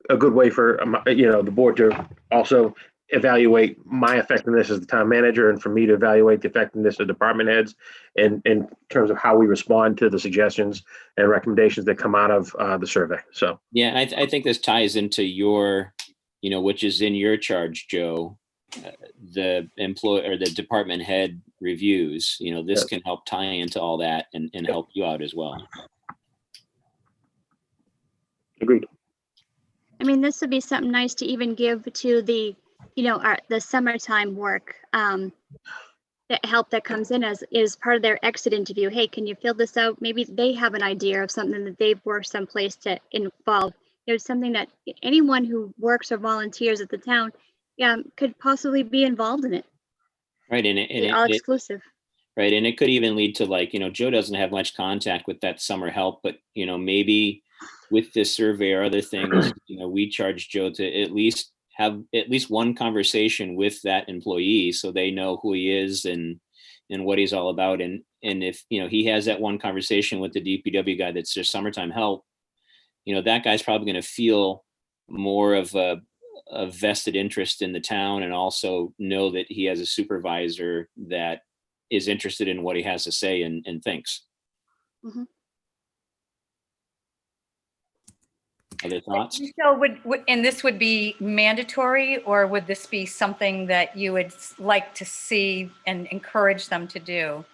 a good way for, the board to also evaluate my effectiveness as the town manager and for me to evaluate the effectiveness of department heads in terms of how we respond to the suggestions and recommendations that come out of the survey. So,
Yeah, I think this ties into your, which is in your charge, Joe, the employee or the department head reviews. This
Yes.
can help tie into all that and help you out as well.
agreed.
I mean, this would be something nice to even give to the, the summertime work, that help that comes in as is part of their exit interview. Hey, can you fill this out? Maybe they have an idea of something that they've worked someplace to involve. There's something that anyone who works or volunteers at the town, could possibly be involved in it.
Right. And
Be all exclusive.
right. And it could even lead to Joe doesn't have much contact with that summer help, but maybe with this survey or other things, we charge Joe to at least have at least one conversation with that employee so they know who he is and what he's all about. And if, he has that one conversation with the DPW guy that's just summertime help, that guy's probably going to feel more of a vested interest in the town and also know that he has a supervisor that is interested in what he has to say and thinks.
Mhm.
Other thoughts?
So and this would be mandatory, or would this be something that you would like to see and encourage them to do?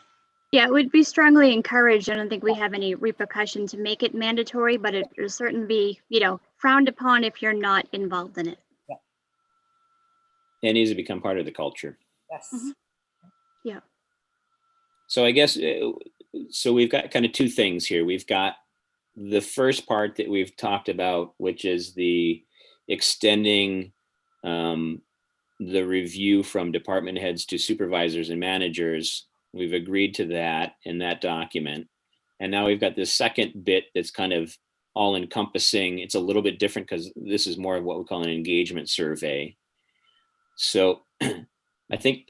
Yeah, it would be strongly encouraged. I don't think we have any repercussion to make it mandatory, but it will certainly be, frowned upon if you're not involved in it.
It needs to become part of the culture.
Yes.
Mhm. Yeah.
So I guess, so we've got kind of two things here. We've got the first part that we've talked about, which is the extending the review from department heads to supervisors and managers. We've agreed to that in that document. And now we've got this second bit that's kind of all encompassing. It's a little bit different because this is more of what we call an engagement survey. So I think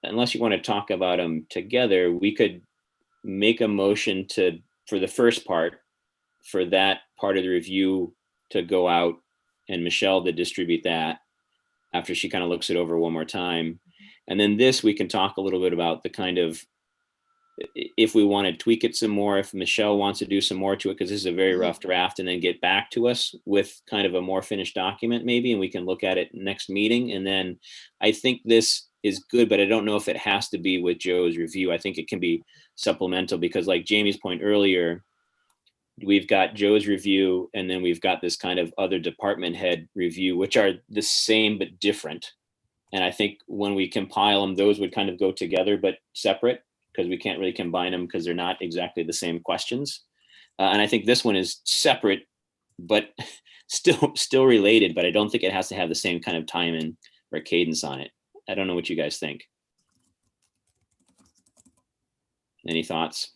unless you want to talk about them together, we could make a motion for the first part, for that part of the review to go out and Michelle to distribute that after she kind of looks it over one more time. And then this, we can talk a little bit about the kind of, if we want to tweak it some more, if Michelle wants to do some more to it, because this is a very rough draft, and then get back to us with kind of a more finished document maybe, and we can look at it next meeting. And then I think this is good, but I don't know if it has to be with Joe's review. I think it can be supplemental because like Jamie's point earlier, we've got Joe's review, and then we've got this kind of other department head review, which are the same but different. And I think when we compile them, those would kind of go together but separate, because we can't really combine them because they're not exactly the same questions. And I think this one is separate, but still related, but I don't think it has to have the same kind of timing or cadence on it. I don't know what you guys think. Any thoughts?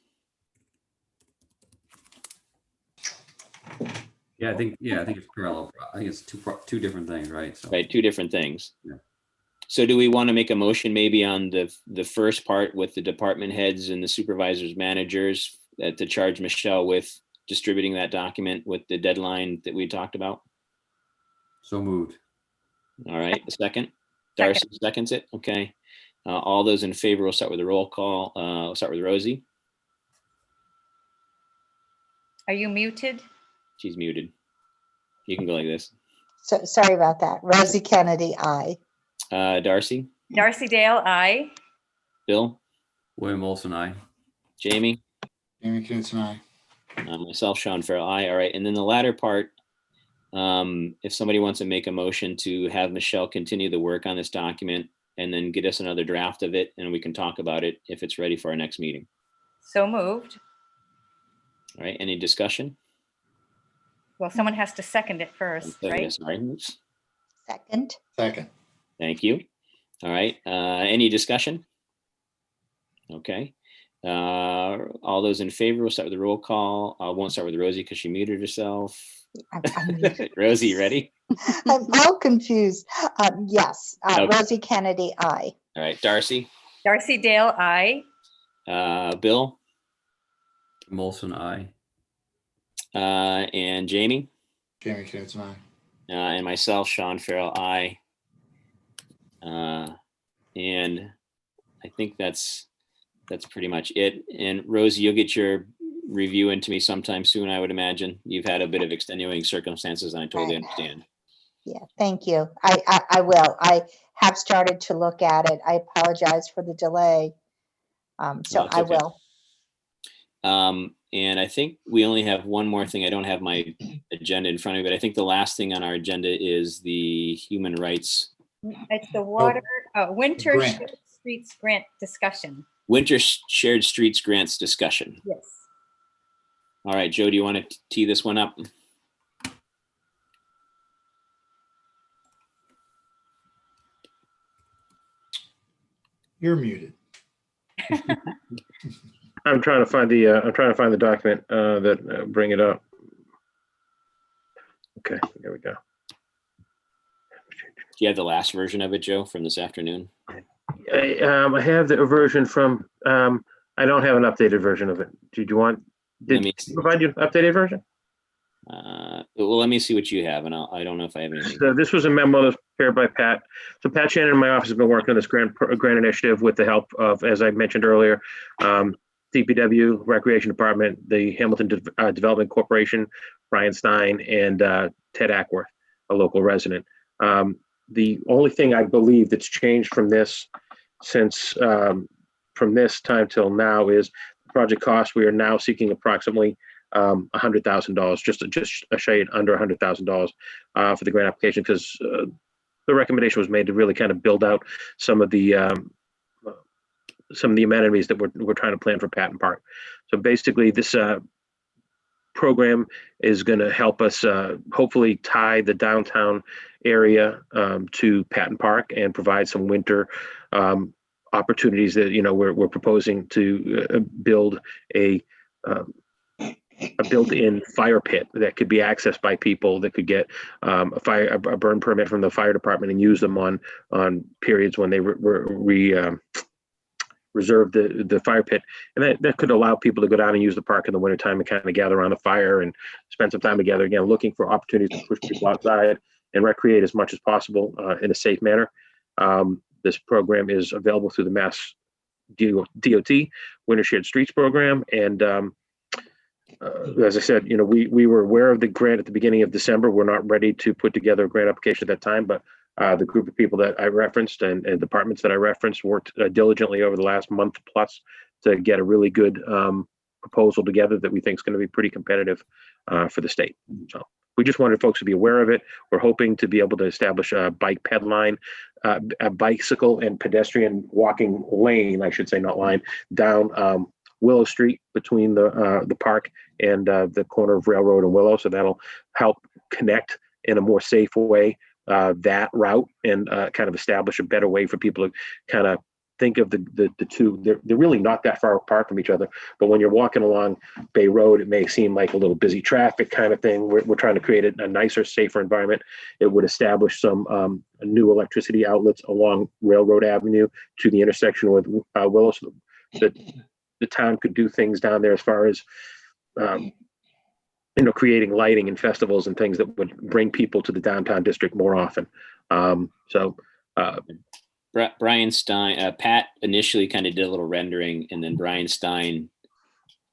Yeah, I think it's parallel. I think it's two different things, right? So,
Right, two different things.
Yeah.
So do we want to make a motion maybe on the first part with the department heads and the supervisors, managers, to charge Michelle with distributing that document with the deadline that we talked about?
So moved.
All right, a second. Darcy seconds it. Okay. All those in favor, we'll start with a roll call. We'll start with Rosie.
Are you muted?
She's muted. You can go like this.
So sorry about that. Rosie Kennedy, aye.
Darcy,
Darcy Dale, aye.
Bill,
William Olson, aye.
Jamie,
Amy Knutson, aye.
myself, Sean Farrell, aye. All right. And then the latter part, if somebody wants to make a motion to have Michelle continue the work on this document and then get us another draft of it, and we can talk about it if it's ready for our next meeting.
So moved.
All right. Any discussion?
Well, someone has to second it first, right?
Sorry. Oops.
Second.
Second.
Thank you. All right. Any discussion? Okay. All those in favor, we'll start with the roll call. I won't start with Rosie because she muted herself.
I'm muted.
Rosie, you ready?
I'm all confused. Yes,
Okay.
Rosie Kennedy, aye.
All right. Darcy,
Darcy Dale, aye.
Bill,
William Olson, aye.
and Jamie,
Jamie Knutson, aye.
and myself, Sean Farrell, aye. And I think that's pretty much it. And Rosie, you'll get your review into me sometime soon, I would imagine. You've had a bit of extenuating circumstances, and I totally understand.
Yeah, thank you. I will. I have started to look at it. I apologize for the delay. So
it's
I
okay.
will.
And I think we only have one more thing. I don't have my agenda in front of me, but I think the last thing on our agenda is the human rights
It's the winter
Grant.
shared streets grant discussion.
winter shared streets grants discussion.
Yes.
All right, Joe, do you want to tee this one up?
You're muted.
I'm trying to find the document that bring it up. Okay, there we go.
Do you have the last version of it, Joe, from this afternoon?
I have the version from. I don't have an updated version of it. Did you want? Did
Let
you provide you an updated version?
Well, let me see what you have, and I don't know if I have anything.
So this was a memo that was prepared by Pat. So Pat Shannon in my office has been working on this grant initiative with the help of, as I mentioned earlier, DPW, Recreation Department, the Hamilton Development Corporation, Brian Stein, and Ted Ackworth, a local resident. The only thing I believe that's changed from this since from this time till now is the project cost. We are now seeking approximately $100,000, just a shade under $100,000 for the grant application, because the recommendation was made to really kind of build out some of the amenities that we're trying to plan for Patton Park. So basically, this program is going to help us hopefully tie the downtown area to Patton Park and provide some winter opportunities that we're proposing to build a built-in fire pit that could be accessed by people that could get a burn permit from the fire department and use them on periods when they reserve the fire pit, and that could allow people to go down and use the park in the wintertime and kind of gather around the fire and spend some time together, again looking for opportunities to push people outside and recreate as much as possible in a safe manner. This program is available through the Mass DOT Winter Shared Streets program, and as I said, we were aware of the grant at the beginning of December. We're not ready to put together a grant application at that time, but the group of people that I referenced and departments that I referenced worked diligently over the last month plus to get a really good proposal together that we think is going to be pretty competitive for the state. So we just wanted folks to be aware of it. We're hoping to be able to establish a bike ped line, a bicycle and pedestrian walking lane, I should say, not line, down Willow Street between the park and the corner of Railroad and Willow. So that'll help connect in a more safe way that route and kind of establish a better way for people to kind of think of the two. They're really not that far apart from each other, but when you're walking along Bay Road, it may seem like a little busy traffic kind of thing. We're trying to create a nicer, safer environment. It would establish some new electricity outlets along Railroad Avenue to the intersection with Willow, so that the town could do things down there as far as creating lighting and festivals and things that would bring people to the downtown district more often.
Brian Stein, Pat initially kind of did a little rendering, and then Brian Stein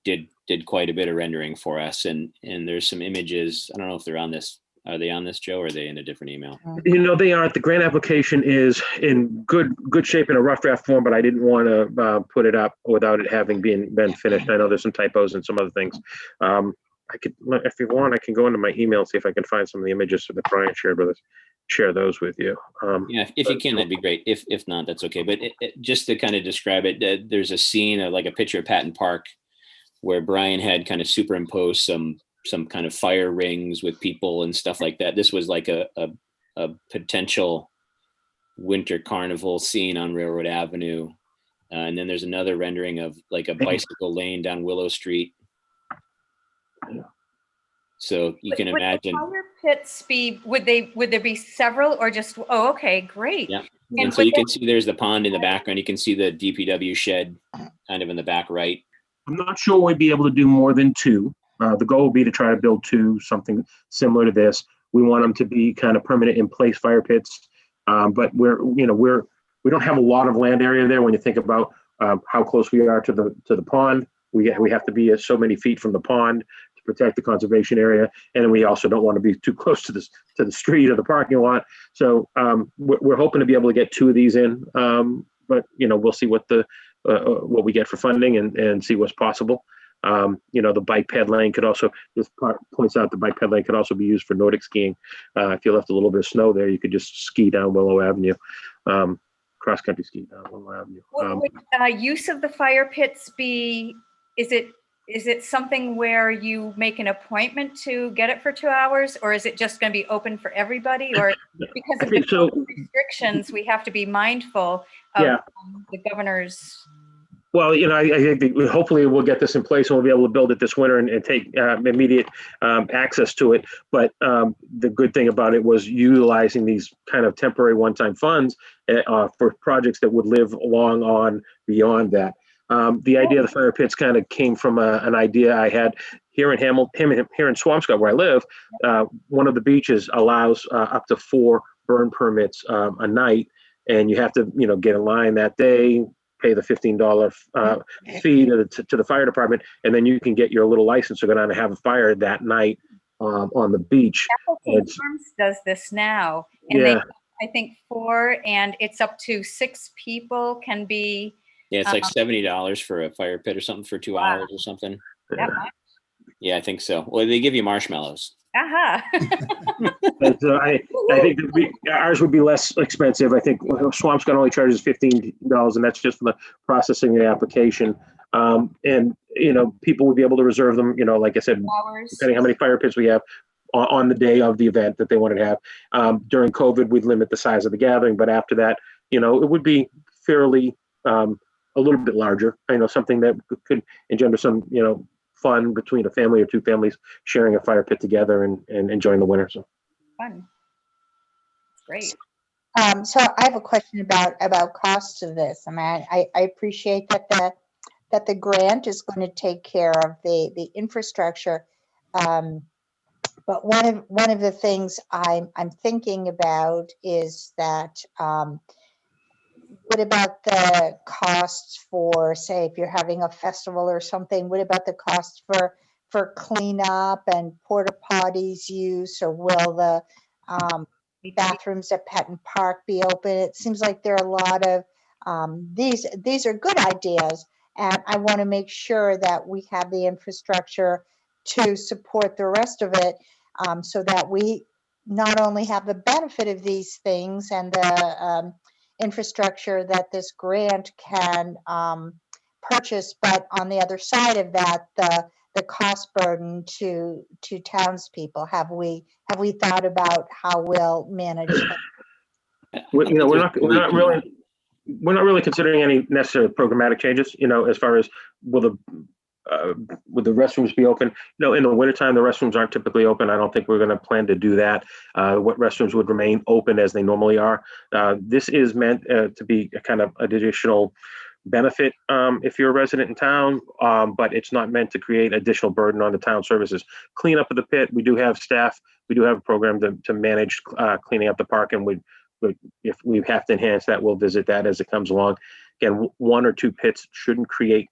did quite a bit of rendering for us. And there's some images. I don't know if they're on this. Are they on this, Joe, or are they in a different email?
They aren't. The grant application is in good shape in a rough draft form, but I didn't want to put it up without it having been finished. I know there's some typos and some other things. I could, if you want, I can go into my email and see if I can find some of the images that Brian shared with us, share those with you.
Yeah, if you can, that'd be great. If not, that's okay. But just to kind of describe it, there's a scene of like a picture of Patton Park where Brian had kind of superimposed some kind of fire rings with people and stuff like that. This was like a potential winter carnival scene on Railroad Avenue. And then there's another rendering of like a bicycle lane down Willow Street. So you can imagine.
Would the fire pits be, would there be several or just, oh, okay, great.
Yeah. And so you can see there's the pond in the background. You can see the DPW shed kind of in the back right.
I'm not sure we'd be able to do more than two. The goal would be to try to build two, something similar to this. We want them to be kind of permanent in place fire pits But we don't have a lot of land area there when you think about how close we are to the pond. We have to be at so many feet from the pond to protect the conservation area, and we also don't want to be too close to the street or the parking lot. So we're hoping to be able to get 2 of these in, but we'll see what we get for funding and see what's possible. The bike ped lane could also, this part points out the bike ped lane could also be used for Nordic skiing. If you left a little bit of snow there, you could just ski down Willow Avenue, cross country ski down Willow Avenue.
Would use of the fire pits be, is it something where you make an appointment to get it for 2 hours, or is it just going to be open for everybody? Or because of the COVID restrictions, we have to be mindful of the governor's.
Well, I think that hopefully we'll get this in place and we'll be able to build it this winter and take immediate access to it. But the good thing about it was utilizing these kind of temporary one-time funds for projects that would live long on beyond that. The idea of the fire pits kind of came from an idea I had here in here in Swampscott, where I live. One of the beaches allows up to 4 burn permits a night, and you have to, get in line that day, pay the $15 fee to the fire department, and then you can get your little license to go down and have a fire that night on the beach.
Appleton Farms does this now, and they, I think 4, and it's up to 6 people can be.
Yeah, it's like $70 for a fire pit or something for 2 hours or something.
That much?
Yeah, I think so. Well, they give you marshmallows.
Aha.
And so I think that ours would be less expensive. I think Swampscott only charges $15, and that's just for the processing the application. And people would be able to reserve them. Like I said, depending how many fire pits we have on the day of the event that they wanted to have. During COVID, we'd limit the size of the gathering, but after that, it would be fairly a little bit larger. Something that could engender some fun between a family or 2 families sharing a fire pit together and enjoying the winter. So
fun. Great.
So I have a question about costs of this. I mean, I appreciate that the grant is going to take care of the infrastructure. But one of the things I'm thinking about is that what about the costs for, say, if you're having a festival or something, what about the costs for cleanup and porta potties use, or will the bathrooms at Petton Park be open? It seems like there are a lot of these are good ideas, and I want to make sure that we have the infrastructure to support the rest of it, so that we not only have the benefit of these things and the infrastructure that this grant can purchase, but on the other side of that, the cost burden to townspeople. Have we thought about how we'll manage that?
we're not really considering any necessary programmatic changes. As far as will the restrooms be open? In the wintertime, the restrooms aren't typically open. I don't think we're going to plan to do that. What restrooms would remain open as they normally are. This is meant to be a kind of additional benefit if you're a resident in town, but it's not meant to create additional burden on the town services. Cleanup of the pit, we do have staff. We do have a program to manage cleaning up the park, and if we have to enhance that, we'll visit that as it comes along. Again, 1 or 2 pits shouldn't create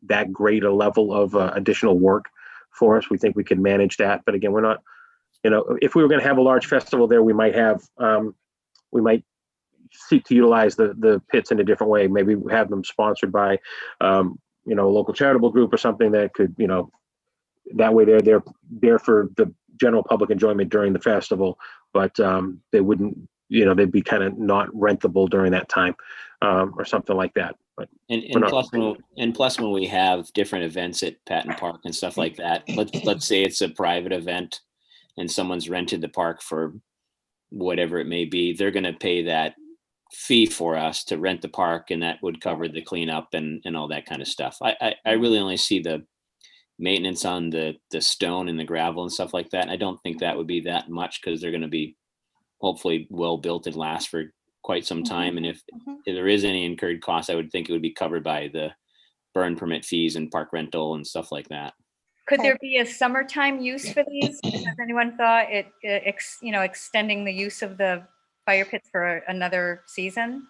that great a level of additional work for us. We think we can manage that, but again, we're not. If we were going to have a large festival there, we might seek to utilize the pits in a different way. Maybe have them sponsored by, a local charitable group or something that could, that way they're there for the general public enjoyment during the festival, but they wouldn't, they'd be kind of not rentable during that time, or something like that. But
plus when we have different events at Patton Park and stuff like that, let's say it's a private event and someone's rented the park for whatever it may be, they're going to pay that fee for us to rent the park, and that would cover the cleanup and all that kind of stuff. I really only see the maintenance on the stone and the gravel and stuff like that. And I don't think that would be that much, because they're going to be hopefully well built and last for quite some time. And if there is any incurred cost, I would think it would be covered by the burn permit fees and park rental and stuff like that.
Could there be a summertime use for these? Has anyone thought extending the use of the fire pits for another season?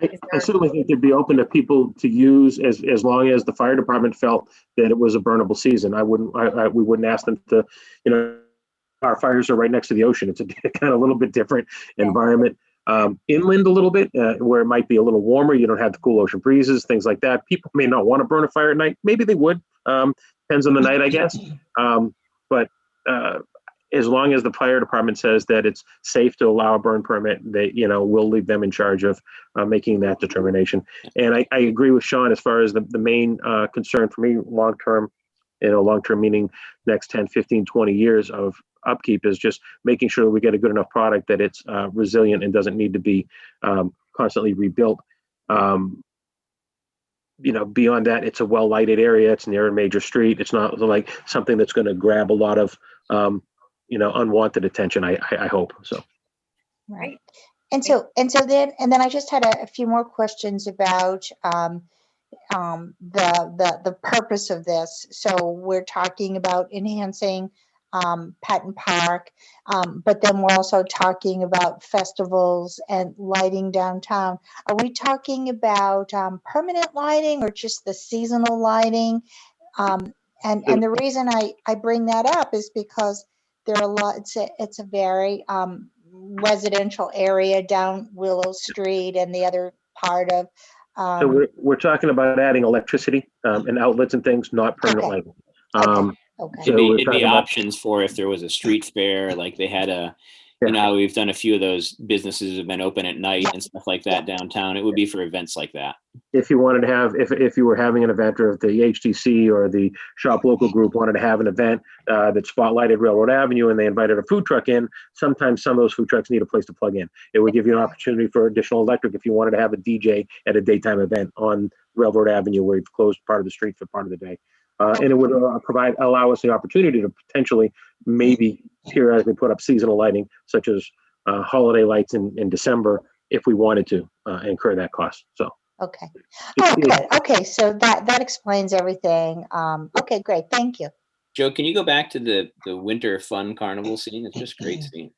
Is
I
there-
certainly think they'd be open to people to use as long as the fire department felt that it was a burnable season. We wouldn't ask them to, our fires are right next to the ocean. It's a kind of a little bit different environment. Inland a little bit, where it might be a little warmer. You don't have the cool ocean breezes, things like that. People may not want to burn a fire at night. Maybe they would. Depends on the night, I guess. But as long as the fire department says that it's safe to allow a burn permit, we'll leave them in charge of making that determination. And I agree with Sean as far as the main concern for me long-term, long-term meaning next 10, 15, 20 years of upkeep is just making sure that we get a good enough product that it's resilient and doesn't need to be constantly rebuilt. Beyond that, it's a well-lighted area. It's near a major street. It's not like something that's going to grab a lot of unwanted attention. I hope so.
Right. And then I just had a few more questions about the purpose of this. So we're talking about enhancing Patton Park, but then we're also talking about festivals and lighting downtown. Are we talking about permanent lighting or just the seasonal lighting? And the reason I bring that up is because there are a lot. It's a very residential area down Willow Street and the other part of.
So we're talking about adding electricity and outlets and things, not permanent
Okay.
lighting.
Okay.
So we're
It'd be
talking about-
options for if there was a street fair, like they had how we've done a few of those businesses have been open at night and stuff like that downtown. It would be for events like that.
If you wanted to have, if you were having an event, or if the HTC or the Shop Local group wanted to have an event that spotlighted Railroad Avenue and they invited a food truck in, sometimes some of those food trucks need a place to plug in. It would give you an opportunity for additional electric if you wanted to have a DJ at a daytime event on Railroad Avenue where you've closed part of the street for part of the day. And it would allow us the opportunity to potentially maybe periodically put up seasonal lighting, such as holiday lights in December, if we wanted to incur that cost. So.
Okay. Oh, good. Okay, so that explains everything. Okay, great. Thank you.
Joe, can you go back to the winter fun carnival scene? It's just great scene.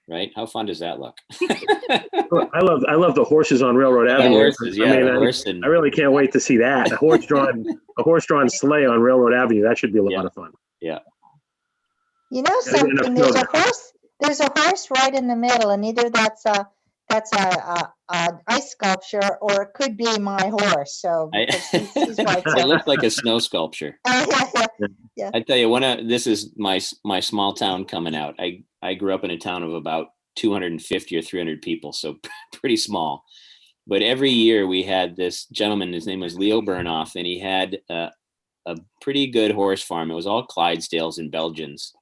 Right? How fun does that look?
I love the horses on Railroad Avenue.
Horses, yeah,
I really can't wait to see that. A horse-drawn sleigh on Railroad Avenue. That should be a lot of fun.
Yeah.
You know something? There's a horse. There's a horse right in the middle, and either that's a ice sculpture, or it could be my horse. So he's right.
It looks like a snow sculpture.
Yeah.
I tell you, this is my small town coming out. I grew up in a town of about 250 or 300 people, so pretty small. But every year we had this gentleman, his name was Leo Burnoff, and he had a pretty good horse farm. It was all Clydesdales and Belgians.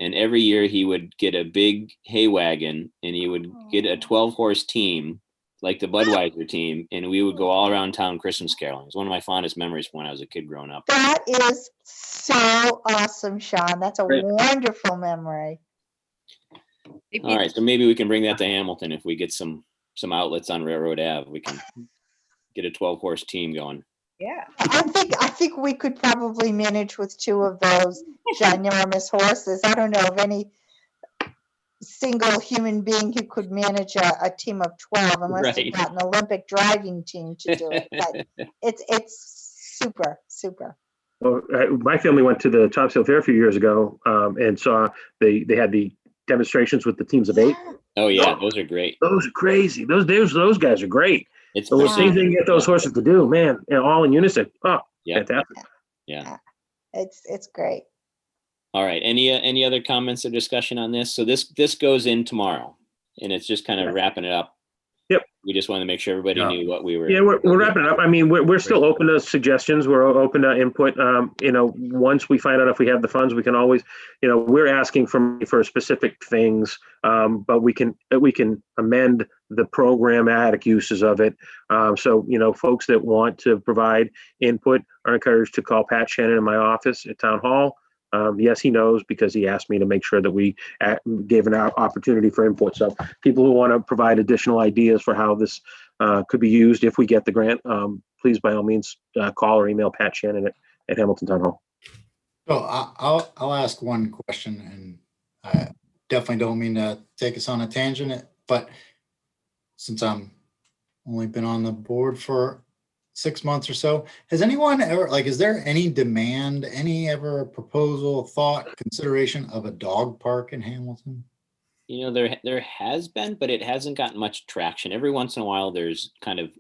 And every year he would get a big hay wagon and he would get a 12-horse team, like the Budweiser team, and we would go all around town Christmas caroling. It was one of my fondest memories when I was a kid growing up.
That is so awesome, Sean. That's a wonderful memory.
All right, so maybe we can bring that to Hamilton if we get some outlets on Railroad Ave. We can get a 12-horse team going.
Yeah.
I think we could probably manage with 2 of those ginormous horses. I don't know of any single human being who could manage a team of 12 unless you've got an Olympic driving team to do it. But it's super.
Well, my family went to the Topsail Fair a few years ago and saw they had the demonstrations with the teams of 8.
Oh yeah, those are great.
Those are crazy. Those guys are great.
It's
the things they can get those horses to do, man, all in unison. Oh,
yeah.
Fantastic.
Yeah.
It's great.
All right. Any other comments or discussion on this? So this goes in tomorrow, and it's just kind of wrapping it up.
Yep.
We just wanted to make sure everybody knew what we were.
Yeah, we're wrapping it up. I mean, we're still open to suggestions. We're open to input. Once we find out if we have the funds, we can always, we're asking for specific things, but we can amend the programmatic uses of it. So folks that want to provide input are encouraged to call Pat Shannon in my office at Town Hall. Yes, he knows, because he asked me to make sure that we gave an opportunity for input. So people who want to provide additional ideas for how this could be used if we get the grant, please by all means call or email Pat Shannon at Hamilton Town Hall.
So I'll ask one question, and definitely don't mean to take us on a tangent, but since I'm only been on the board for 6 months or so, has anyone ever, like, is there any demand, any ever proposal, thought, consideration of a dog park in Hamilton?
You know, there has been, but it hasn't gotten much traction. Every once in a while, there's kind of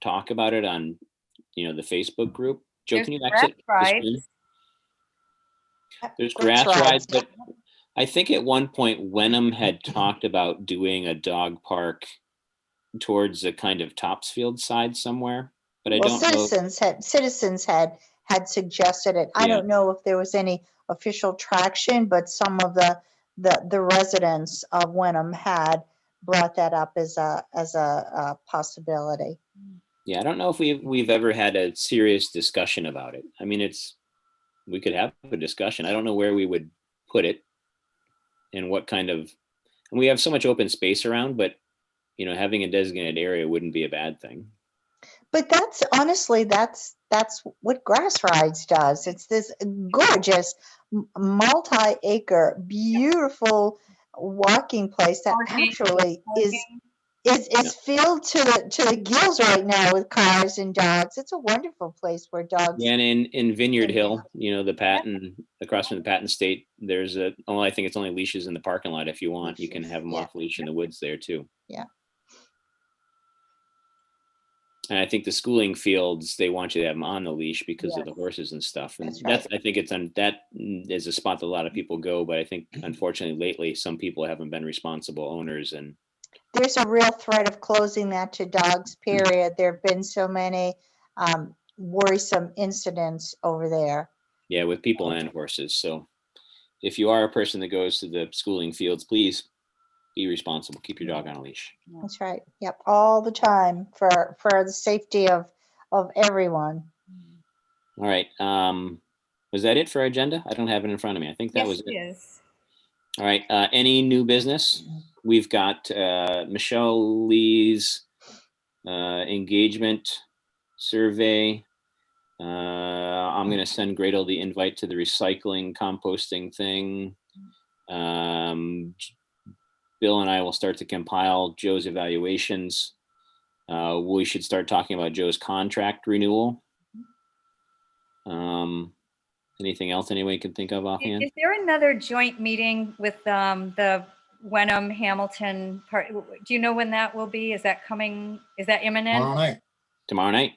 talk about it on, the Facebook group. Joe,
There's
can you
grass
exit the
rides.
screen? There's
Grass
grass rides,
rides.
but I think at one point Wenham had talked about doing a dog park towards the kind of Topsfield side somewhere, but I
Well,
don't know.
citizens had suggested it. I
Yeah.
don't know if there was any official traction, but some of the residents of Wenham had brought that up as a possibility.
Yeah, I don't know if we've ever had a serious discussion about it. I mean, we could have a discussion. I don't know where we would put it and what kind of, and we have so much open space around, but having a designated area wouldn't be a bad thing.
But that's what Grass Rides does. It's this gorgeous multi-acre, beautiful walking place that
Parking,
actually is
Yeah.
filled to the gills right now with cars and dogs. It's a wonderful place where dogs.
Yeah, and in Vineyard Hill, the Patton, across from the Patton State, there's I think it's only leashes in the parking lot. If you want, you can have them
Yeah.
off leash in the woods there too.
Yeah.
And I think the schooling fields, they want you to have them on the leash because of the horses and stuff. And
That's
I think that is a spot that a lot of people go, but I think unfortunately lately some people haven't been responsible owners, and
There's a real threat of closing that to dogs, period. There have been so many worrisome incidents over there.
yeah, with people and horses. So if you are a person that goes to the schooling fields, please be responsible. Keep your dog on a leash.
That's right. Yep, all the time for the safety of everyone.
All right. Was that it for our agenda? I don't have it in front of me. I think that
Yes,
was
it
it.
is.
All right. Any new business? We've got Michelle Lee's engagement survey. I'm going to send Gradle the invite to the recycling composting thing. Bill and I will start to compile Joe's evaluations. We should start talking about Joe's contract renewal. Anything else anyone can think of offhand?
Is there another joint meeting with the Wenham Hamilton part? Do you know when that will be? Is that coming? Is that imminent?
Tomorrow night.
Tomorrow night.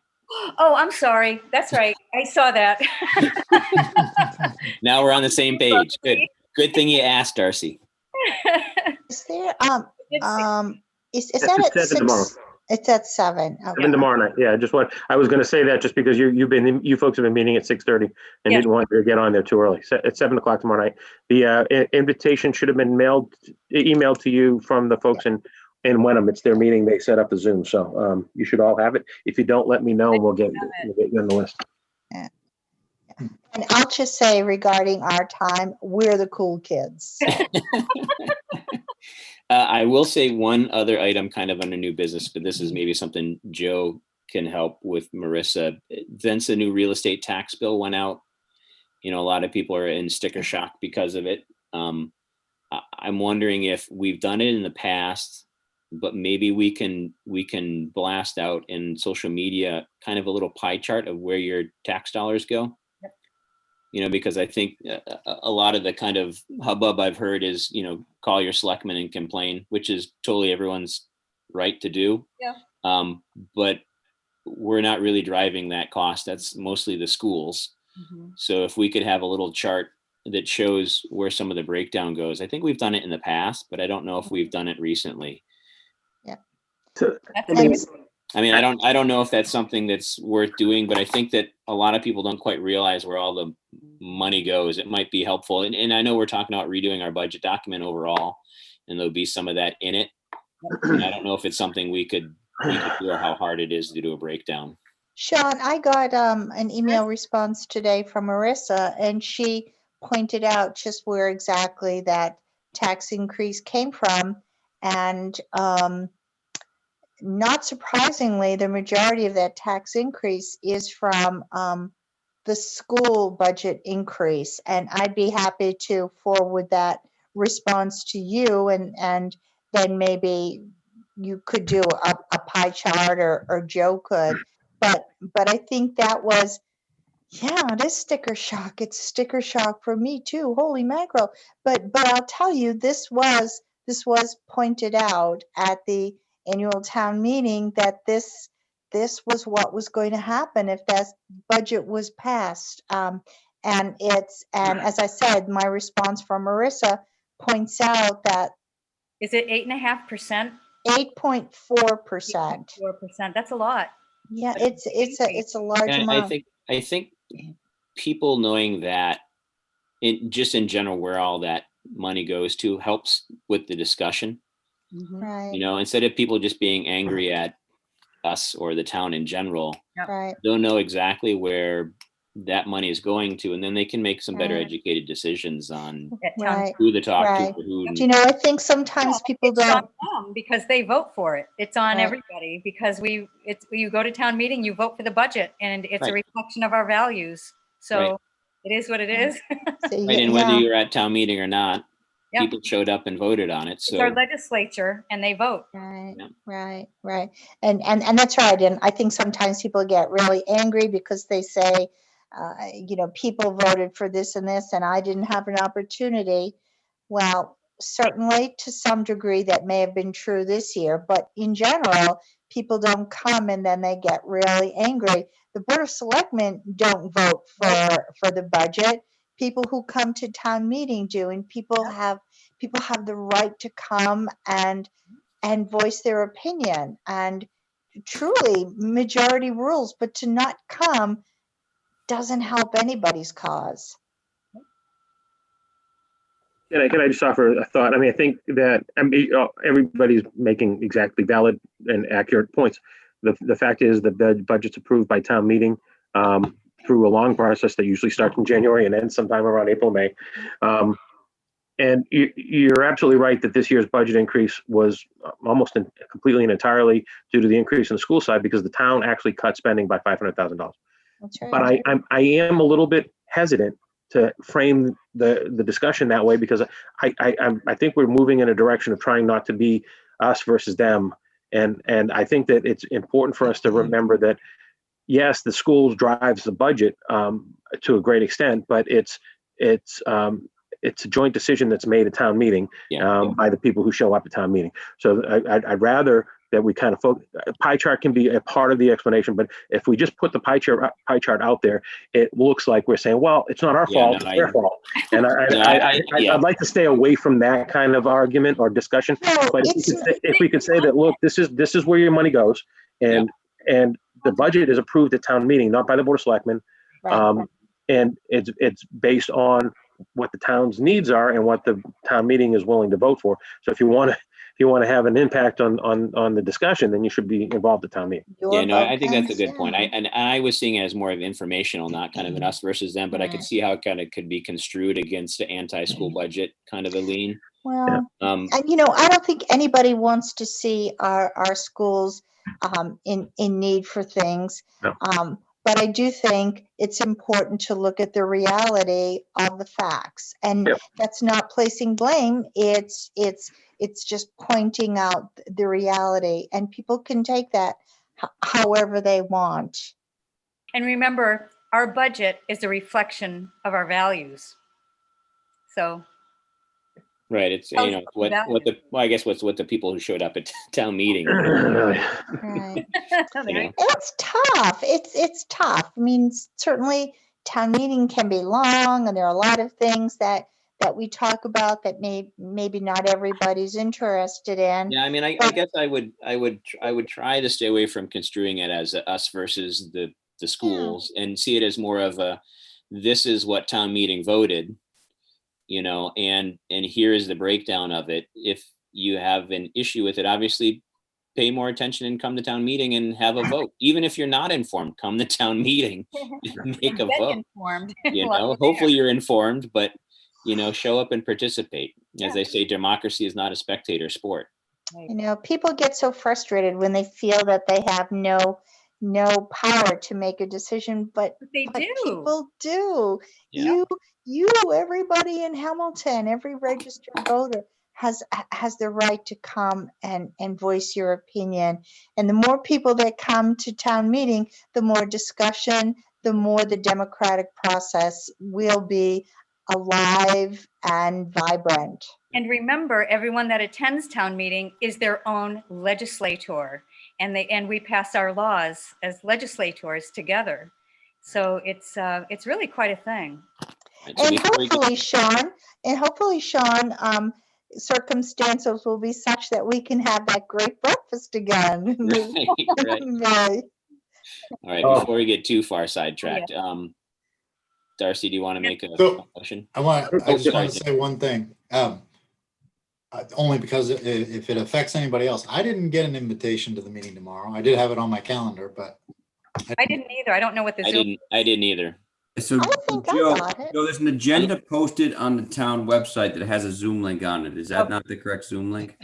Oh, I'm sorry. That's right. I saw that.
Now we're on the same page. Good thing you asked, Darcy.
Is there is
That's
that
at
at
7 tomorrow.
6? It's at 7. Okay.
7 tomorrow night. Yeah, I was going to say that just because you folks have been meeting at 6:30 and
Yeah.
didn't want you to get on there too early. So at 7 o'clock tomorrow night. The invitation should have been emailed to you from the folks in Wenham. It's their meeting. They set up the Zoom. So you should all have it. If you don't, let me know and we'll get you on the list.
And I'll just say regarding our time, we're the cool kids. So.
I will say one other item kind of under new business, but this is maybe something Joe can help with Marissa. Since the new real estate tax bill went out, a lot of people are in sticker shock because of it. I'm wondering if we've done it in the past, but maybe we can blast out in social media kind of a little pie chart of where your tax dollars go. Because I think a lot of the kind of hubbub I've heard is, call your selectmen and complain, which is totally everyone's right to do.
Yeah.
But we're not really driving that cost. That's mostly the schools.
Mhm.
So if we could have a little chart that shows where some of the breakdown goes. I think we've done it in the past, but I don't know if we've done it recently. I mean, I don't know if that's something that's worth doing, but I think that a lot of people don't quite realize where all the money goes. It might be helpful. And I know we're talking about redoing our budget document overall, and there'll be some of that in it. And I don't know if it's something we could do or how hard it is to do a breakdown.
Sean, I got an email response today from Marissa, and she pointed out just where exactly that tax increase came from. And not surprisingly, the majority of that tax increase is from the school budget increase. And I'd be happy to forward that response to you, and then maybe you could do a pie chart, or Joe could. But I think that was, yeah, it is sticker shock. It's sticker shock for me too. Holy mackerel. But I'll tell you, this was pointed out at the annual town meeting, that this was what was going to happen if that budget was passed. And as I said, my response from Marissa points out that
Is it 8.5%?
8.4%.
4%. That's a lot.
Yeah, it's a large
And
amount.
I think people knowing that just in general where all that money goes to helps with the discussion.
Right,
Instead of people just being angry at us or the town in general,
right.
they'll know exactly where that money is going to, and then they can make some better
Right.
educated decisions on
At town
Right.
who to talk
Right.
to or who.
Do you know, I think sometimes people
It's on
don't,
them because they vote for it. It's on
Right.
everybody because you go to town meeting, you vote for the budget, and it's a
Right.
reflection of our values. So
Right.
it is what it is.
say,
Right, and whether
yeah,
you're at town meeting or not,
Yeah.
people showed up and voted on it.
It's our
So
legislature and they vote.
right,
Yeah.
right. And that's right. And I think sometimes people get really angry because they say, people voted for this and this, and I didn't have an opportunity. Well, certainly to some degree that may have been true this year, but in general, people don't come and then they get really angry. The Board of Selectmen don't vote for the budget. People who come to town meeting do, and people have the right to come and voice their opinion. And truly, majority rules, but to not come doesn't help anybody's cause.
Can I just offer a thought? I mean, I think that everybody's making exactly valid and accurate points. The fact is the budget's approved by town meeting through a long process that usually starts in January and ends sometime around April, May. And you're absolutely right that this year's budget increase was almost completely and entirely due to the increase in the school side, because the town actually cut spending by $500,000.
That's right.
But I am a little bit hesitant to frame the discussion that way, because I think we're moving in a direction of trying not to be us versus them. And I think that it's important for us to remember that, yes, the schools drives the budget to a great extent, but it's a joint decision that's made at town meeting by the people who show up at town meeting. So I'd rather that we kind of focus. A pie chart can be a part of the explanation, but if we just put the pie chart out there, it looks like we're saying, well, it's not our fault, it's their fault. And I'd like to stay away from that kind of argument or discussion.
No,
But if we could say that, look, this is where your money goes, and the budget is approved at town meeting, not by the Board of Selectmen,
Right.
and it's based on what the town's needs are and what the town meeting is willing to vote for. So if you want to have an impact on the discussion, then you should be involved at town meeting.
Your vote
I think that's a good
counts,
point.
yeah.
I was seeing it as more of informational, not kind of an us versus them, but I could
Right.
see how it kind of could be construed against the anti-school budget kind of a lean.
Well, and I don't think anybody wants to see our schools in need for things.
No.
But I do think it's important to look at the reality of the facts, and
Yep.
that's not placing blame. It's just pointing out the reality, and people can take that however they want.
And remember, our budget is a reflection of our values. So
Right. It's
Tells us
what
value.
I guess what the people who showed up at town meeting.
Right. It's tough. It's tough. I mean, certainly town meeting can be long, and there are a lot of things that we talk about that maybe not everybody's interested in.
Yeah, I mean, I guess I would try to stay away from construing it as us versus the schools, and see it as more of a, this is what town meeting voted, and here is the breakdown of it. If you have an issue with it, obviously pay more attention and come to town meeting and have a vote. Even if you're not informed, come to town meeting and make a
Get
vote.
informed.
Hopefully you're informed, but show up and participate. As they say, democracy is not a spectator sport.
People get so frustrated when they feel that they have no no power to make a decision, but
They
but
do.
people do.
Yeah.
Everybody in Hamilton, every registered voter has the right to come and voice your opinion. And the more people that come to town meeting, the more discussion, the more the democratic process will be alive and vibrant.
And remember, everyone that attends town meeting is their own legislator, and we pass our laws as legislators together. So it's really quite a thing.
Right, so
And
before we get-
hopefully, Sean, circumstances will be such that we can have that great breakfast again.
Right.
May.
All right,
Oh.
before we get too far sidetracked, Darcy, do you want to make a
So-
motion?
I just
sorry,
want to say one thing. Only because if it affects anybody else, I didn't get an invitation to the meeting tomorrow. I did have it on my calendar, but
I didn't either. I don't know what the Zoom.
I didn't either.
So
I think I
Joe,
got it.
there's an agenda posted on the town website that has a Zoom link on it. Is that not the correct Zoom link?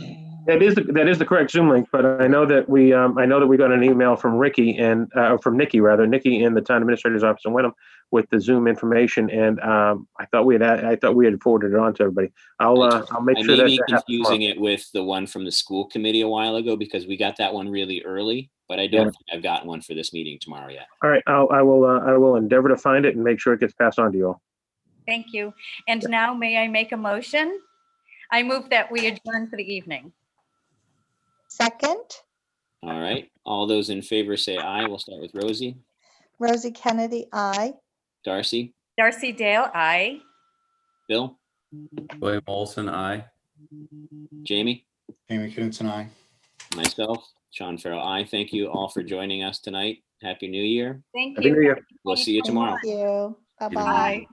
That is the correct Zoom link, but I know that we got an email from Ricky and from Nikki in the town administrator's office in Wenham with the Zoom information, and I thought we had forwarded it on to everybody. I'll make
I
sure
may
that
be
that happens tomorrow.
confusing it with the one from the school committee a while ago because we got that one really early, but I don't
Yeah.
think I've gotten one for this meeting tomorrow yet.
All right, I will endeavor to find it and make sure it gets passed on to you all.
Thank you. And now may I make a motion? I move that we adjourn for the evening.
Second,
All right, all those in favor say aye. We'll start with Rosie.
Rosie Kennedy, aye.
Darcy,
Darcy Dale, aye.
Bill,
William Olson, aye.
Jamie,
Amy Knutson, aye.
myself, Sean Farrell, aye. Thank you all for joining us tonight. Happy New Year.
Thank
Happy
you.
New Year.
We'll see you tomorrow.
Thank you. Bye-bye.
Bye.